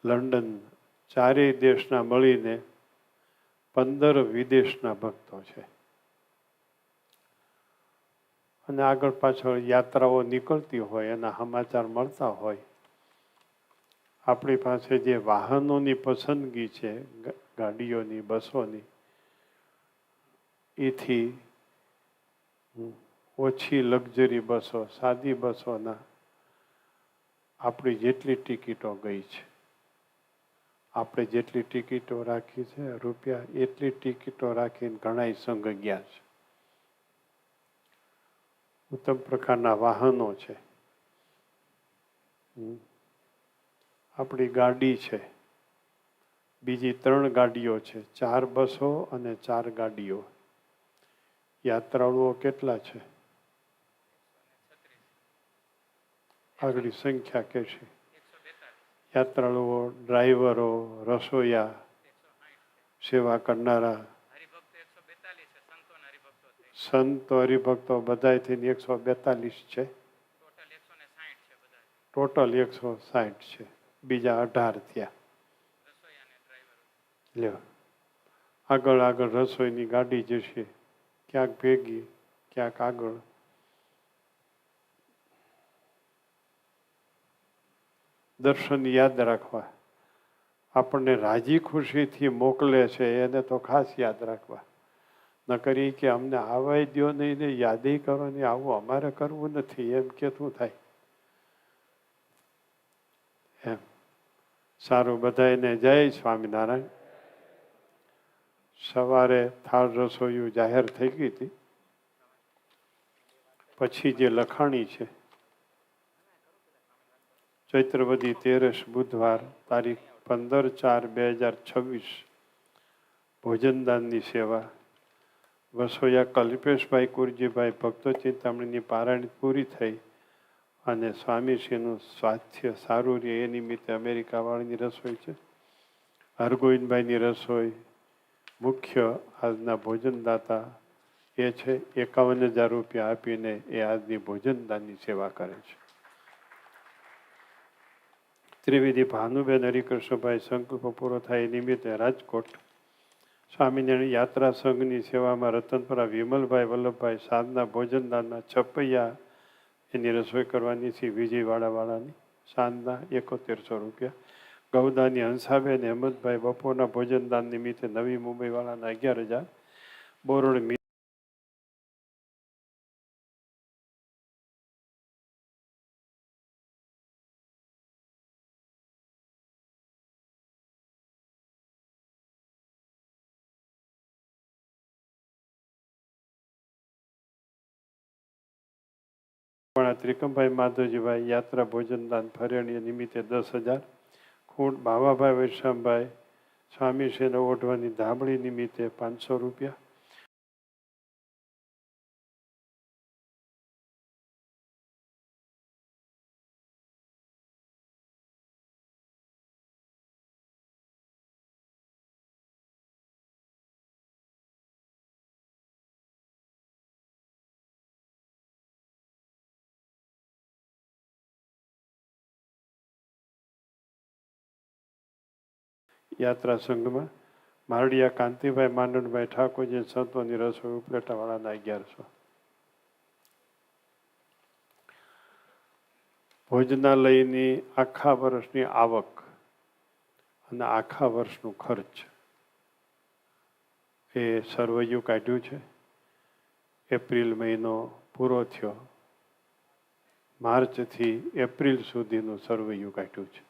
લંડન, ચારેય દેશના મળીને 15 વિદેશના ભક્તો છે. અને આગળ પાછળ યાત્રાઓ નીકળતી હોય, એના સમાચાર મળતા હોય. આપણી પાસે જે વાહનોની પસંદગી છે, ગાડીઓની, બસોની, એથી ઓછી લક્ઝરી બસો, સાદી બસોના આપણી જેટલી ટિકિટો ગઈ છે, આપણે જેટલી ટિકિટો રાખી છે રૂપિયા, એટલી ટિકિટો રાખીને ઘણા સંઘ ગયા છે. ઉત્તમ પ્રકારના વાહનો છે. આપણી ગાડી છે, બીજી 3 ગાડીઓ છે, 4 બસો અને 4 ગાડીઓ. યાત્રાળુઓ કેટલા છે? આગળ સંખ્યા કહેશે. યાત્રાળુઓ, ડ્રાઈવરો, રસોઈયા, સેવા કરનારા, સંતો, હરિભક્તો બધા થઈને 142 છે. ટોટલ 160 છે. બીજા 18 થયા. લ્યો, આગળ આગળ રસોઈની ગાડી જશે, ક્યાંક ભેગી, ક્યાંક આગળ. દર્શન યાદ રાખવા. આપણને રાજી ખુશીથી મોકલે છે એને તો ખાસ યાદ રાખવા. ન કરી કે અમને આવાય દો નહીં ને યાદે કરો ને, આવું અમારે કરવું નથી, એમ કે શું થાય? એમ. સારું, બધાને જય સ્વામિનારાયણ. સવારે થાળ રસોઈયું જાહેર થઈ ગઈ હતી. પછી જે લખાણી છે, ચૈત્રવદી 13 બુધવાર, તારીખ 15/4/2026, ભોજનદાનની સેવા. વસોયા કલ્પેશભાઈ કુરજીભાઈ ભક્તો ચિંતામણીની પારાયણ પૂરી થઈ અને સ્વામીશ્રીનું સ્વાસ્થ્ય સારું રહે એ નિમિત્તે અમેરિકાવાળીની રસોઈ છે. હરગોવિંદભાઈની રસોઈ. મુખ્ય આજના ભોજનદાતા એ છે. 51,000 રૂપિયા આપીને એ આજની ભોજનદાનની સેવા કરે છે. ત્રિવેદી ભાનુબેન હરિકૃષ્ણભાઈ સંકલ્પ પૂરો થાય એ નિમિત્તે રાજકોટ સ્વામિનારાયણ યાત્રા સંઘની સેવામાં રતનપુરા વિમલભાઈ વલ્લભભાઈ સાંજના ભોજનદાનના છપૈયા એની રસોઈ કરવાની છે. વિજયવાડાવાળાની સાંજના 7100 રૂપિયા. ગૌદાની હંસાબેન હેમંતભાઈ બપોરના ભોજનદાન નિમિત્તે નવી મુંબઈવાળાના 11,000. બોરડ ત્રિકમભાઈ માધવજીભાઈ યાત્રા ભોજનદાન ફરેણી નિમિત્તે 10,000. ખૂંટ બાવાભાઈ વૈષ્ણવભાઈ સ્વામીશ્રીને ઓઢવાની ધાબળી નિમિત્તે 500 રૂપિયા. યાત્રા સંઘમાં મારડિયા કાંતિભાઈ માંડણભાઈ ઠાકોરજી સંતોની રસોઈ ઉપલેટાવાળાના 1100. ભોજનાલયની આખા વર્ષની આવક અને આખા વર્ષનું ખર્ચ એ સર્વૈયું કાઢ્યું છે. એપ્રિલ મહિનો પૂરો થયો, માર્ચથી એપ્રિલ સુધીનું સર્વૈયું કાઢ્યું છે.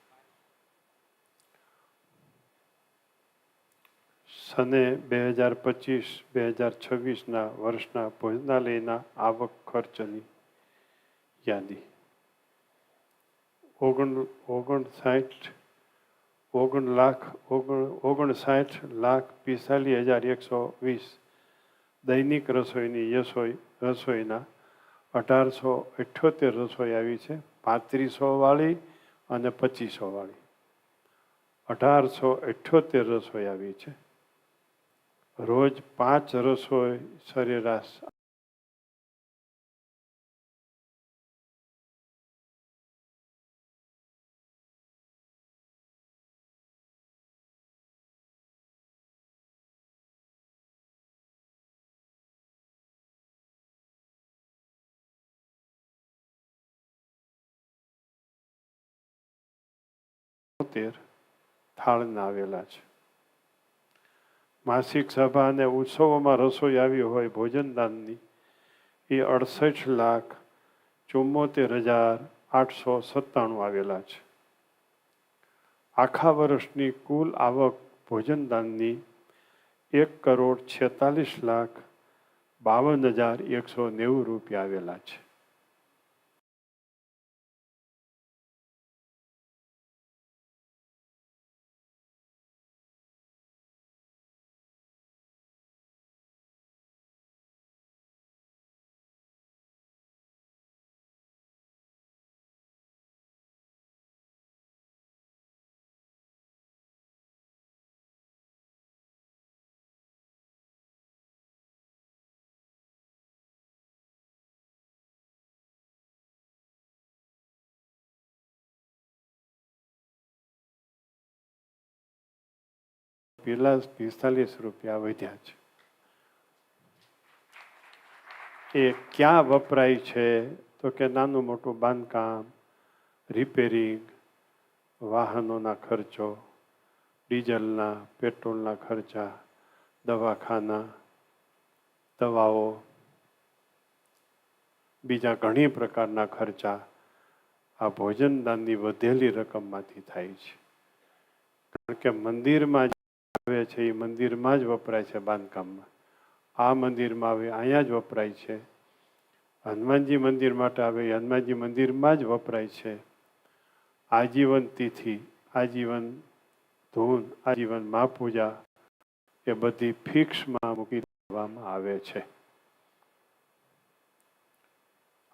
સને 2025-2026 વર્ષના ભોજનાલયના આવક ખર્ચની યાદી 59,45,120 દૈનિક રસોઈની રસોઈના 1878 રસોઈ આવી છે. 3500 વાળી અને 2500 વાળી 1878 રસોઈ આવી છે. રોજ 5 રસોઈ સરેરાશ થાળના આવેલા છે. માસિક સભા અને ઉત્સવોમાં રસોઈ આવી હોય ભોજનદાનની એ 68,74,897 આવેલા છે. આખા વર્ષની કુલ આવક ભોજનદાનની 1,46,52,190 રૂપિયા આવેલા છે. પેલા 45 રૂપિયા વધ્યા છે. એ ક્યાં વપરાય છે તો કે નાનું મોટું બાંધકામ, રિપેરિંગ, વાહનોના ખર્ચો, ડીઝલના પેટ્રોલના ખર્ચા, દવાખાના, દવાઓ, બીજા ઘણી પ્રકારના ખર્ચા આ ભોજનદાનની વધેલી રકમમાંથી થાય છે. કારણ કે મંદિરમાં આવે છે એ મંદિરમાં જ વપરાય છે. બાંધકામમાં આ મંદિરમાં આવે અહીંયા જ વપરાય છે. હનુમાનજી મંદિર માટે આવે એ હનુમાનજી મંદિરમાં જ વપરાય છે. આજીવન તિથિ, આજીવન ધૂન, આજીવન મહાપૂજા એ બધી ફિક્સમાં મૂકી દેવામાં આવે છે.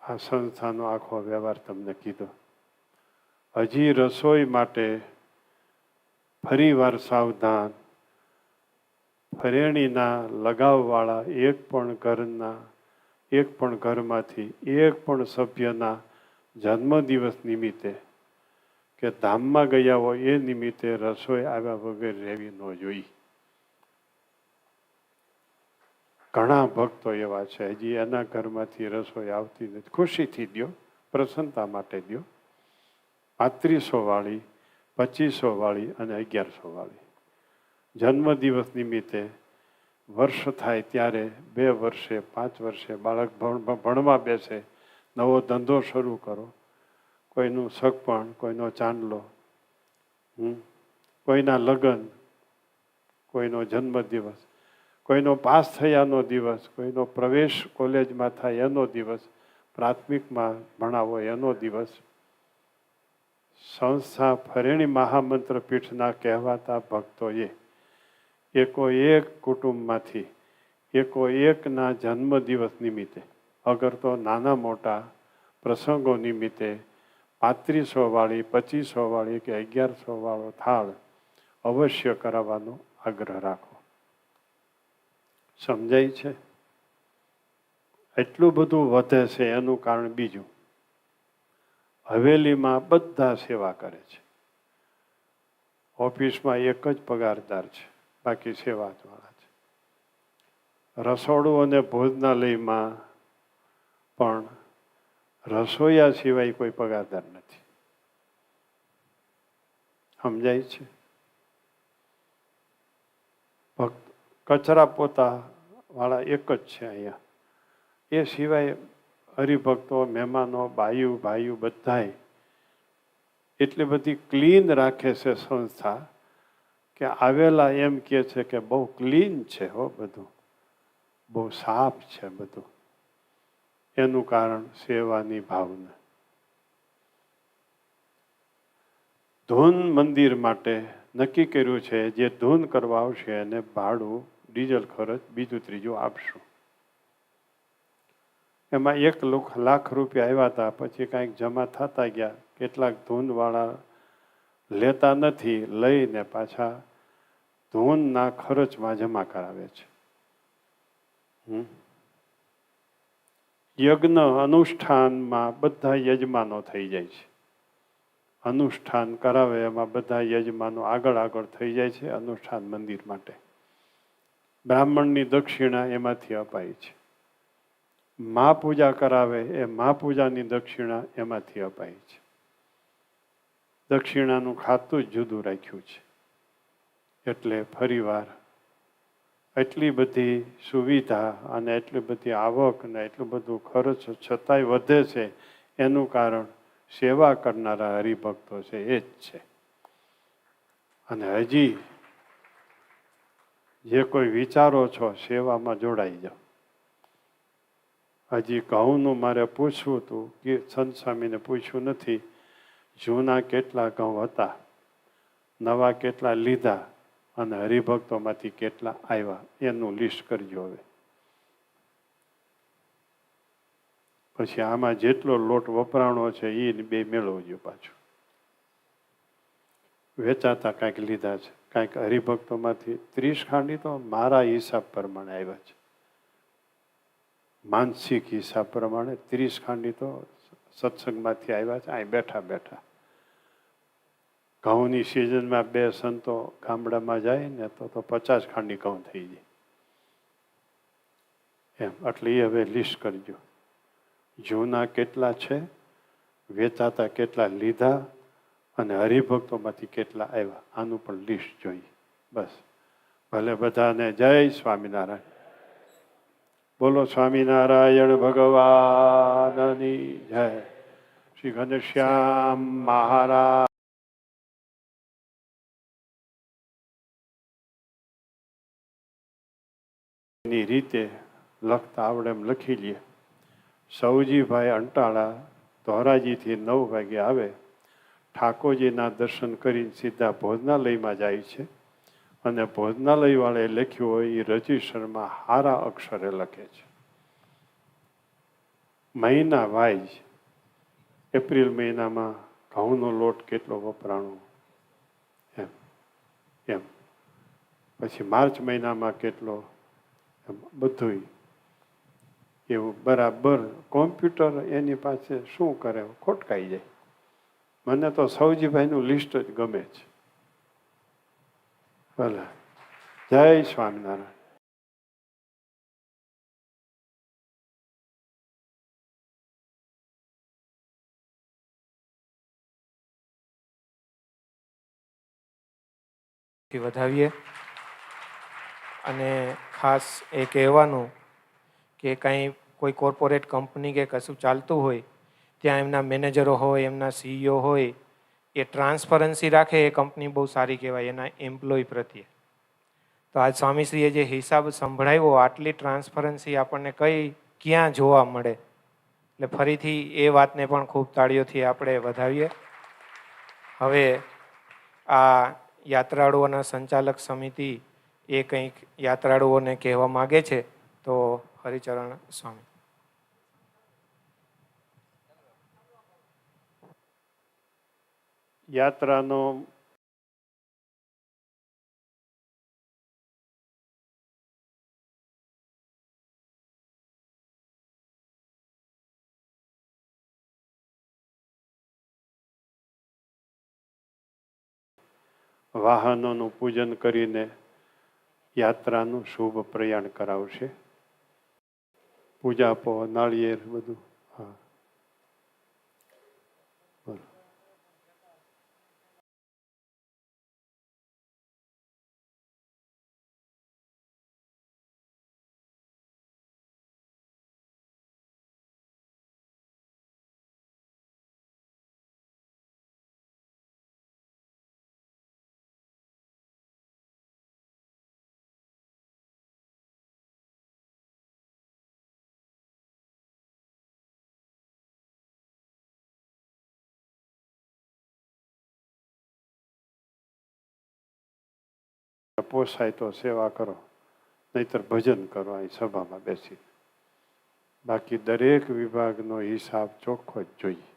આ સંસ્થાનો આખો વ્યવહાર તમને કીધો. હજી રસોઈ માટે ફરીવાર સાવધાન, ફરેણીના લગાવવાળા એક પણ ઘરમાંથી એક પણ સભ્યના જન્મદિવસ નિમિત્તે કે ધામમાં ગયા હોય એ નિમિત્તે રસોઈ આવ્યા વગર રહેવી ન જોઈ. ઘણા ભક્તો એવા છે હજી એના ઘરમાંથી રસોઈ આવતી નથી. ખુશીથી દો, પ્રસન્નતા માટે દો. 3500 વાળી, 2500 વાળી અને 1100 વાળી. જન્મદિવસ નિમિત્તે વર્ષ થાય ત્યારે 2 વર્ષે 5 વર્ષે બાળક ભણવા બેસે, નવો ધંધો શરૂ કરો, કોઈનું સગપણ, કોઈનો ચાંદલો, કોઈના લગ્ન, કોઈનો જન્મદિવસ, કોઈનો પાસ થયાનો દિવસ, કોઈનો પ્રવેશ કોલેજમાં થાય એનો દિવસ, પ્રાથમિકમાં ભણાવો એનો દિવસ. સંસ્થા ફરેણી મહામંત્ર પીઠના કહેવાતા ભક્તોએ એકો-એક કુટુંબમાંથી એકો-એકના જન્મદિવસ નિમિત્તે અગર તો નાના મોટા પ્રસંગો નિમિત્તે 3500 વાળી, 2500 વાળી કે 1100 વાળો થાળ અવશ્ય કરાવવાનો આગ્રહ રાખો. સમજાય છે? એટલું બધું વધે છે એનું કારણ બીજું, હવેલીમાં બધા સેવા કરે છે. ઓફિસમાં એક જ પગારદાર છે, બાકી સેવાવાળા છે. રસોડું અને ભોજનાલયમાં પણ રસોઈયા સિવાય કોઈ પગારદાર નથી. સમજાય છે? ફક્ત કચરા પોતા વાળા એક જ છે અહીંયા. એ સિવાય હરિભક્તો, મહેમાનો, બાયુ ભાઈઓ બધાય એટલી બધી ક્લીન રાખે છે સંસ્થા કે આવેલા એમ કહે છે કે બહુ ક્લીન છે હો, બધું બહુ સાફ છે બધું. એનું કારણ સેવાની ભાવના. ધૂન મંદિર માટે નક્કી કર્યું છે, જે ધૂન કરવા આવશે એને ભાડું, ડીઝલ ખર્ચ બીજું ત્રીજું આપશું. એમાં 1,00,000 રૂપિયા આવ્યા હતા, પછી કાંઈક જમા થતા ગયા. કેટલાક ધૂનવાળા લેતા નથી, લઈને પાછા ધૂનના ખર્ચમાં જમા કરાવે છે. યજ્ઞ અનુષ્ઠાનમાં બધા યજમાનો થઈ જાય છે. અનુષ્ઠાન કરાવે એમાં બધા યજમાનો આગળ થઈ જાય છે. અનુષ્ઠાન મંદિર માટે બ્રાહ્મણની દક્ષિણા એમાંથી અપાય છે. મહાપૂજા કરાવે એ મહાપૂજાની દક્ષિણા એમાંથી અપાય છે. દક્ષિણાનું ખાતું જ જુદું રાખ્યું છે. એટલે ફરીવાર એટલી બધી સુવિધા અને એટલી બધી આવક ને એટલું બધું ખર્ચ છતાંય વધે છે. એનું કારણ સેવા કરનારા હરિભક્તો છે, એ જ છે. અને હજી જે કોઈ વિચારો છો સેવામાં જોડાઈ જાઓ. હજી ઘઉંનું મારે પૂછવું હતું કે સંત સ્વામીને પૂછ્યું નથી. જૂના કેટલા ઘઉં હતા, નવા કેટલા લીધા અને હરિભક્તોમાંથી કેટલા આવ્યા એનું લિસ્ટ કરજો હવે. પછી આમાં જેટલો લોટ વપરાણો છે એ 2 મેળવજો પાછું. વેચાતા કાંઈક લીધા છે, કાંઈક હરિભક્તોમાંથી 30 ખાંડી તો મારા હિસાબ પ્રમાણે આવ્યા છે. માનસિક હિસાબ પ્રમાણે 30 ખાંડી તો સત્સંગમાંથી આવ્યા છે. અહીં બેઠા બેઠા ઘઉંની સિઝનમાં 2 સંતો ગામડામાં જાય ને તો 50 ખાંડી ઘઉં થઈ જાય એમ. એટલે એ હવે લિસ્ટ કરજો. જૂના કેટલા છે, વેચાતા કેટલા લીધા અને હરિભક્તોમાંથી કેટલા આવ્યા, આનું પણ લિસ્ટ જોઈએ. બસ. ભલે બધાને જય સ્વામિનારાયણ. બોલો સ્વામિનારાયણ ભગવાનની જય. શ્રી ઘનશ્યામ મહારાજ ની રીતે લખતા આવડે એમ લખી લે. સૌજીભાઈ અંટાળા ધોરાજીથી 9 વાગે આવે, ઠાકોરજીના દર્શન કરીને સીધા ભોજનાલયમાં જાય છે. અને ભોજનાલય વાળે લખ્યું હોય એ રજિસ્ટરમાં હારા અક્ષરે લખે છે. મહિના વાઇઝ એપ્રિલ મહિનામાં ઘઉંનો લોટ કેટલો વપરાણો એમ એમ, પછી માર્ચ મહિનામાં કેટલો, એમ બધું એવું બરાબર. કોમ્પ્યુટર એની પાસે શું કરે, ખોટકાઈ જાય. મને તો સૌજીભાઈનું લિસ્ટ જ ગમે છે. ભલે. જય સ્વામિનારાયણ. વધાવીએ. અને ખાસ એ કહેવાનું કે કોઈ કોર્પોરેટ કંપની કે કશું ચાલતું હોય ત્યાં એમના મેનેજરો હોય, એમના CEO હોય, એ ટ્રાન્સપરન્સી રાખે એ કંપની બહુ સારી કહેવાય એના એમ્પ્લોય પ્રત્યે. તો આજ સ્વામીશ્રીએ જે હિસાબ સંભળાવ્યો, આટલી ટ્રાન્સપરન્સી આપણને ક્યાં જોવા મળે. એટલે ફરીથી એ વાતને પણ ખૂબ તાળીઓથી આપણે વધાવીએ. હવે આ યાત્રાળુઓના સંચાલક સમિતિ એ કંઈક યાત્રાળુઓને કહેવા માગે છે, તો હરિચરણ સ્વામી. યાત્રાનો વાહનોનું પૂજન કરીને યાત્રાનું શુભ પ્રયાણ કરાવશે. પૂજા પો નાળિયેર બધું. હા, બોલો. પોસાય તો સેવા કરો, નહીતર ભજન કરો અહીં સભામાં બેસી. બાકી દરેક વિભાગનો હિસાબ ચોખ્ખો જ જોઈએ.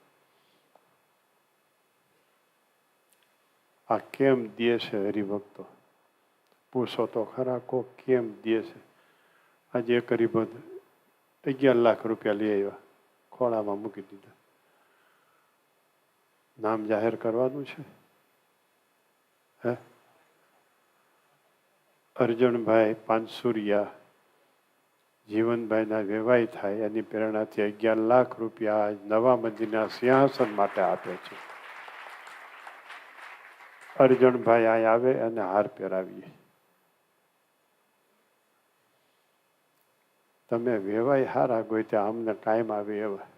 આ કેમ દે છે હરિભક્તો? પૂછો તો ખરા, કોક કેમ દે છે? આજે એક હરિભક્ત 11 લાખ રૂપિયા લઈ આવ્યા, ખોળામાં મૂકી દીધા. નામ જાહેર કરવાનું છે? હે? અર્જુનભાઈ પાનસુરિયા, જીવનભાઈના વેવાય થાય એની પ્રેરણાથી 11 લાખ રૂપિયા નવા મંદિરના સિંહાસન માટે આપે છે. અર્જુનભાઈ અહીં આવે અને હાર પહેરાવીએ. તમે વેવાય હારા ગોત્યા, અમને ટાઈમ આવે એવા.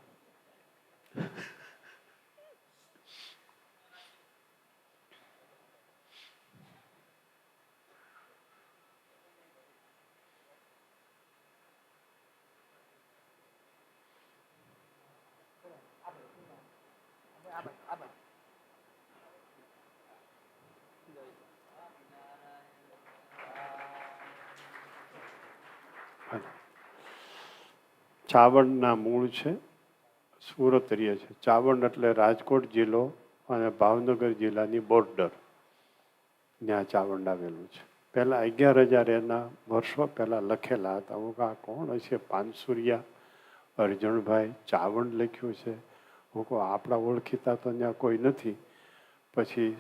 ચાવંડના મૂળ છે, સુરત રહે છે. ચાવંડ એટલે રાજકોટ જિલ્લો અને ભાવનગર જિલ્લાની બોર્ડર, ત્યાં ચાવંડ આવેલું છે. પહેલાં 11,000 એના વર્ષો પહેલાં લખેલા હતા. હું કહું આ કોણ હશે? પાનસુરિયા, અર્જુનભાઈ, ચાવંડ લખ્યું છે. હું કહું આપણા ઓળખીતા તો ત્યાં કોઈ નથી. પછી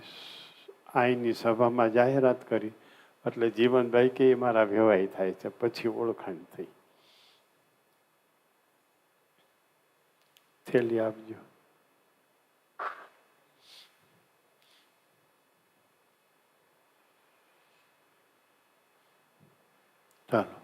અહીંની સભામાં જાહેરાત કરી એટલે જીવનભાઈ કે એ મારા વેવાય થાય છે. પછી ઓળખાણ થઈ. થેલી આપજો. ચાલો.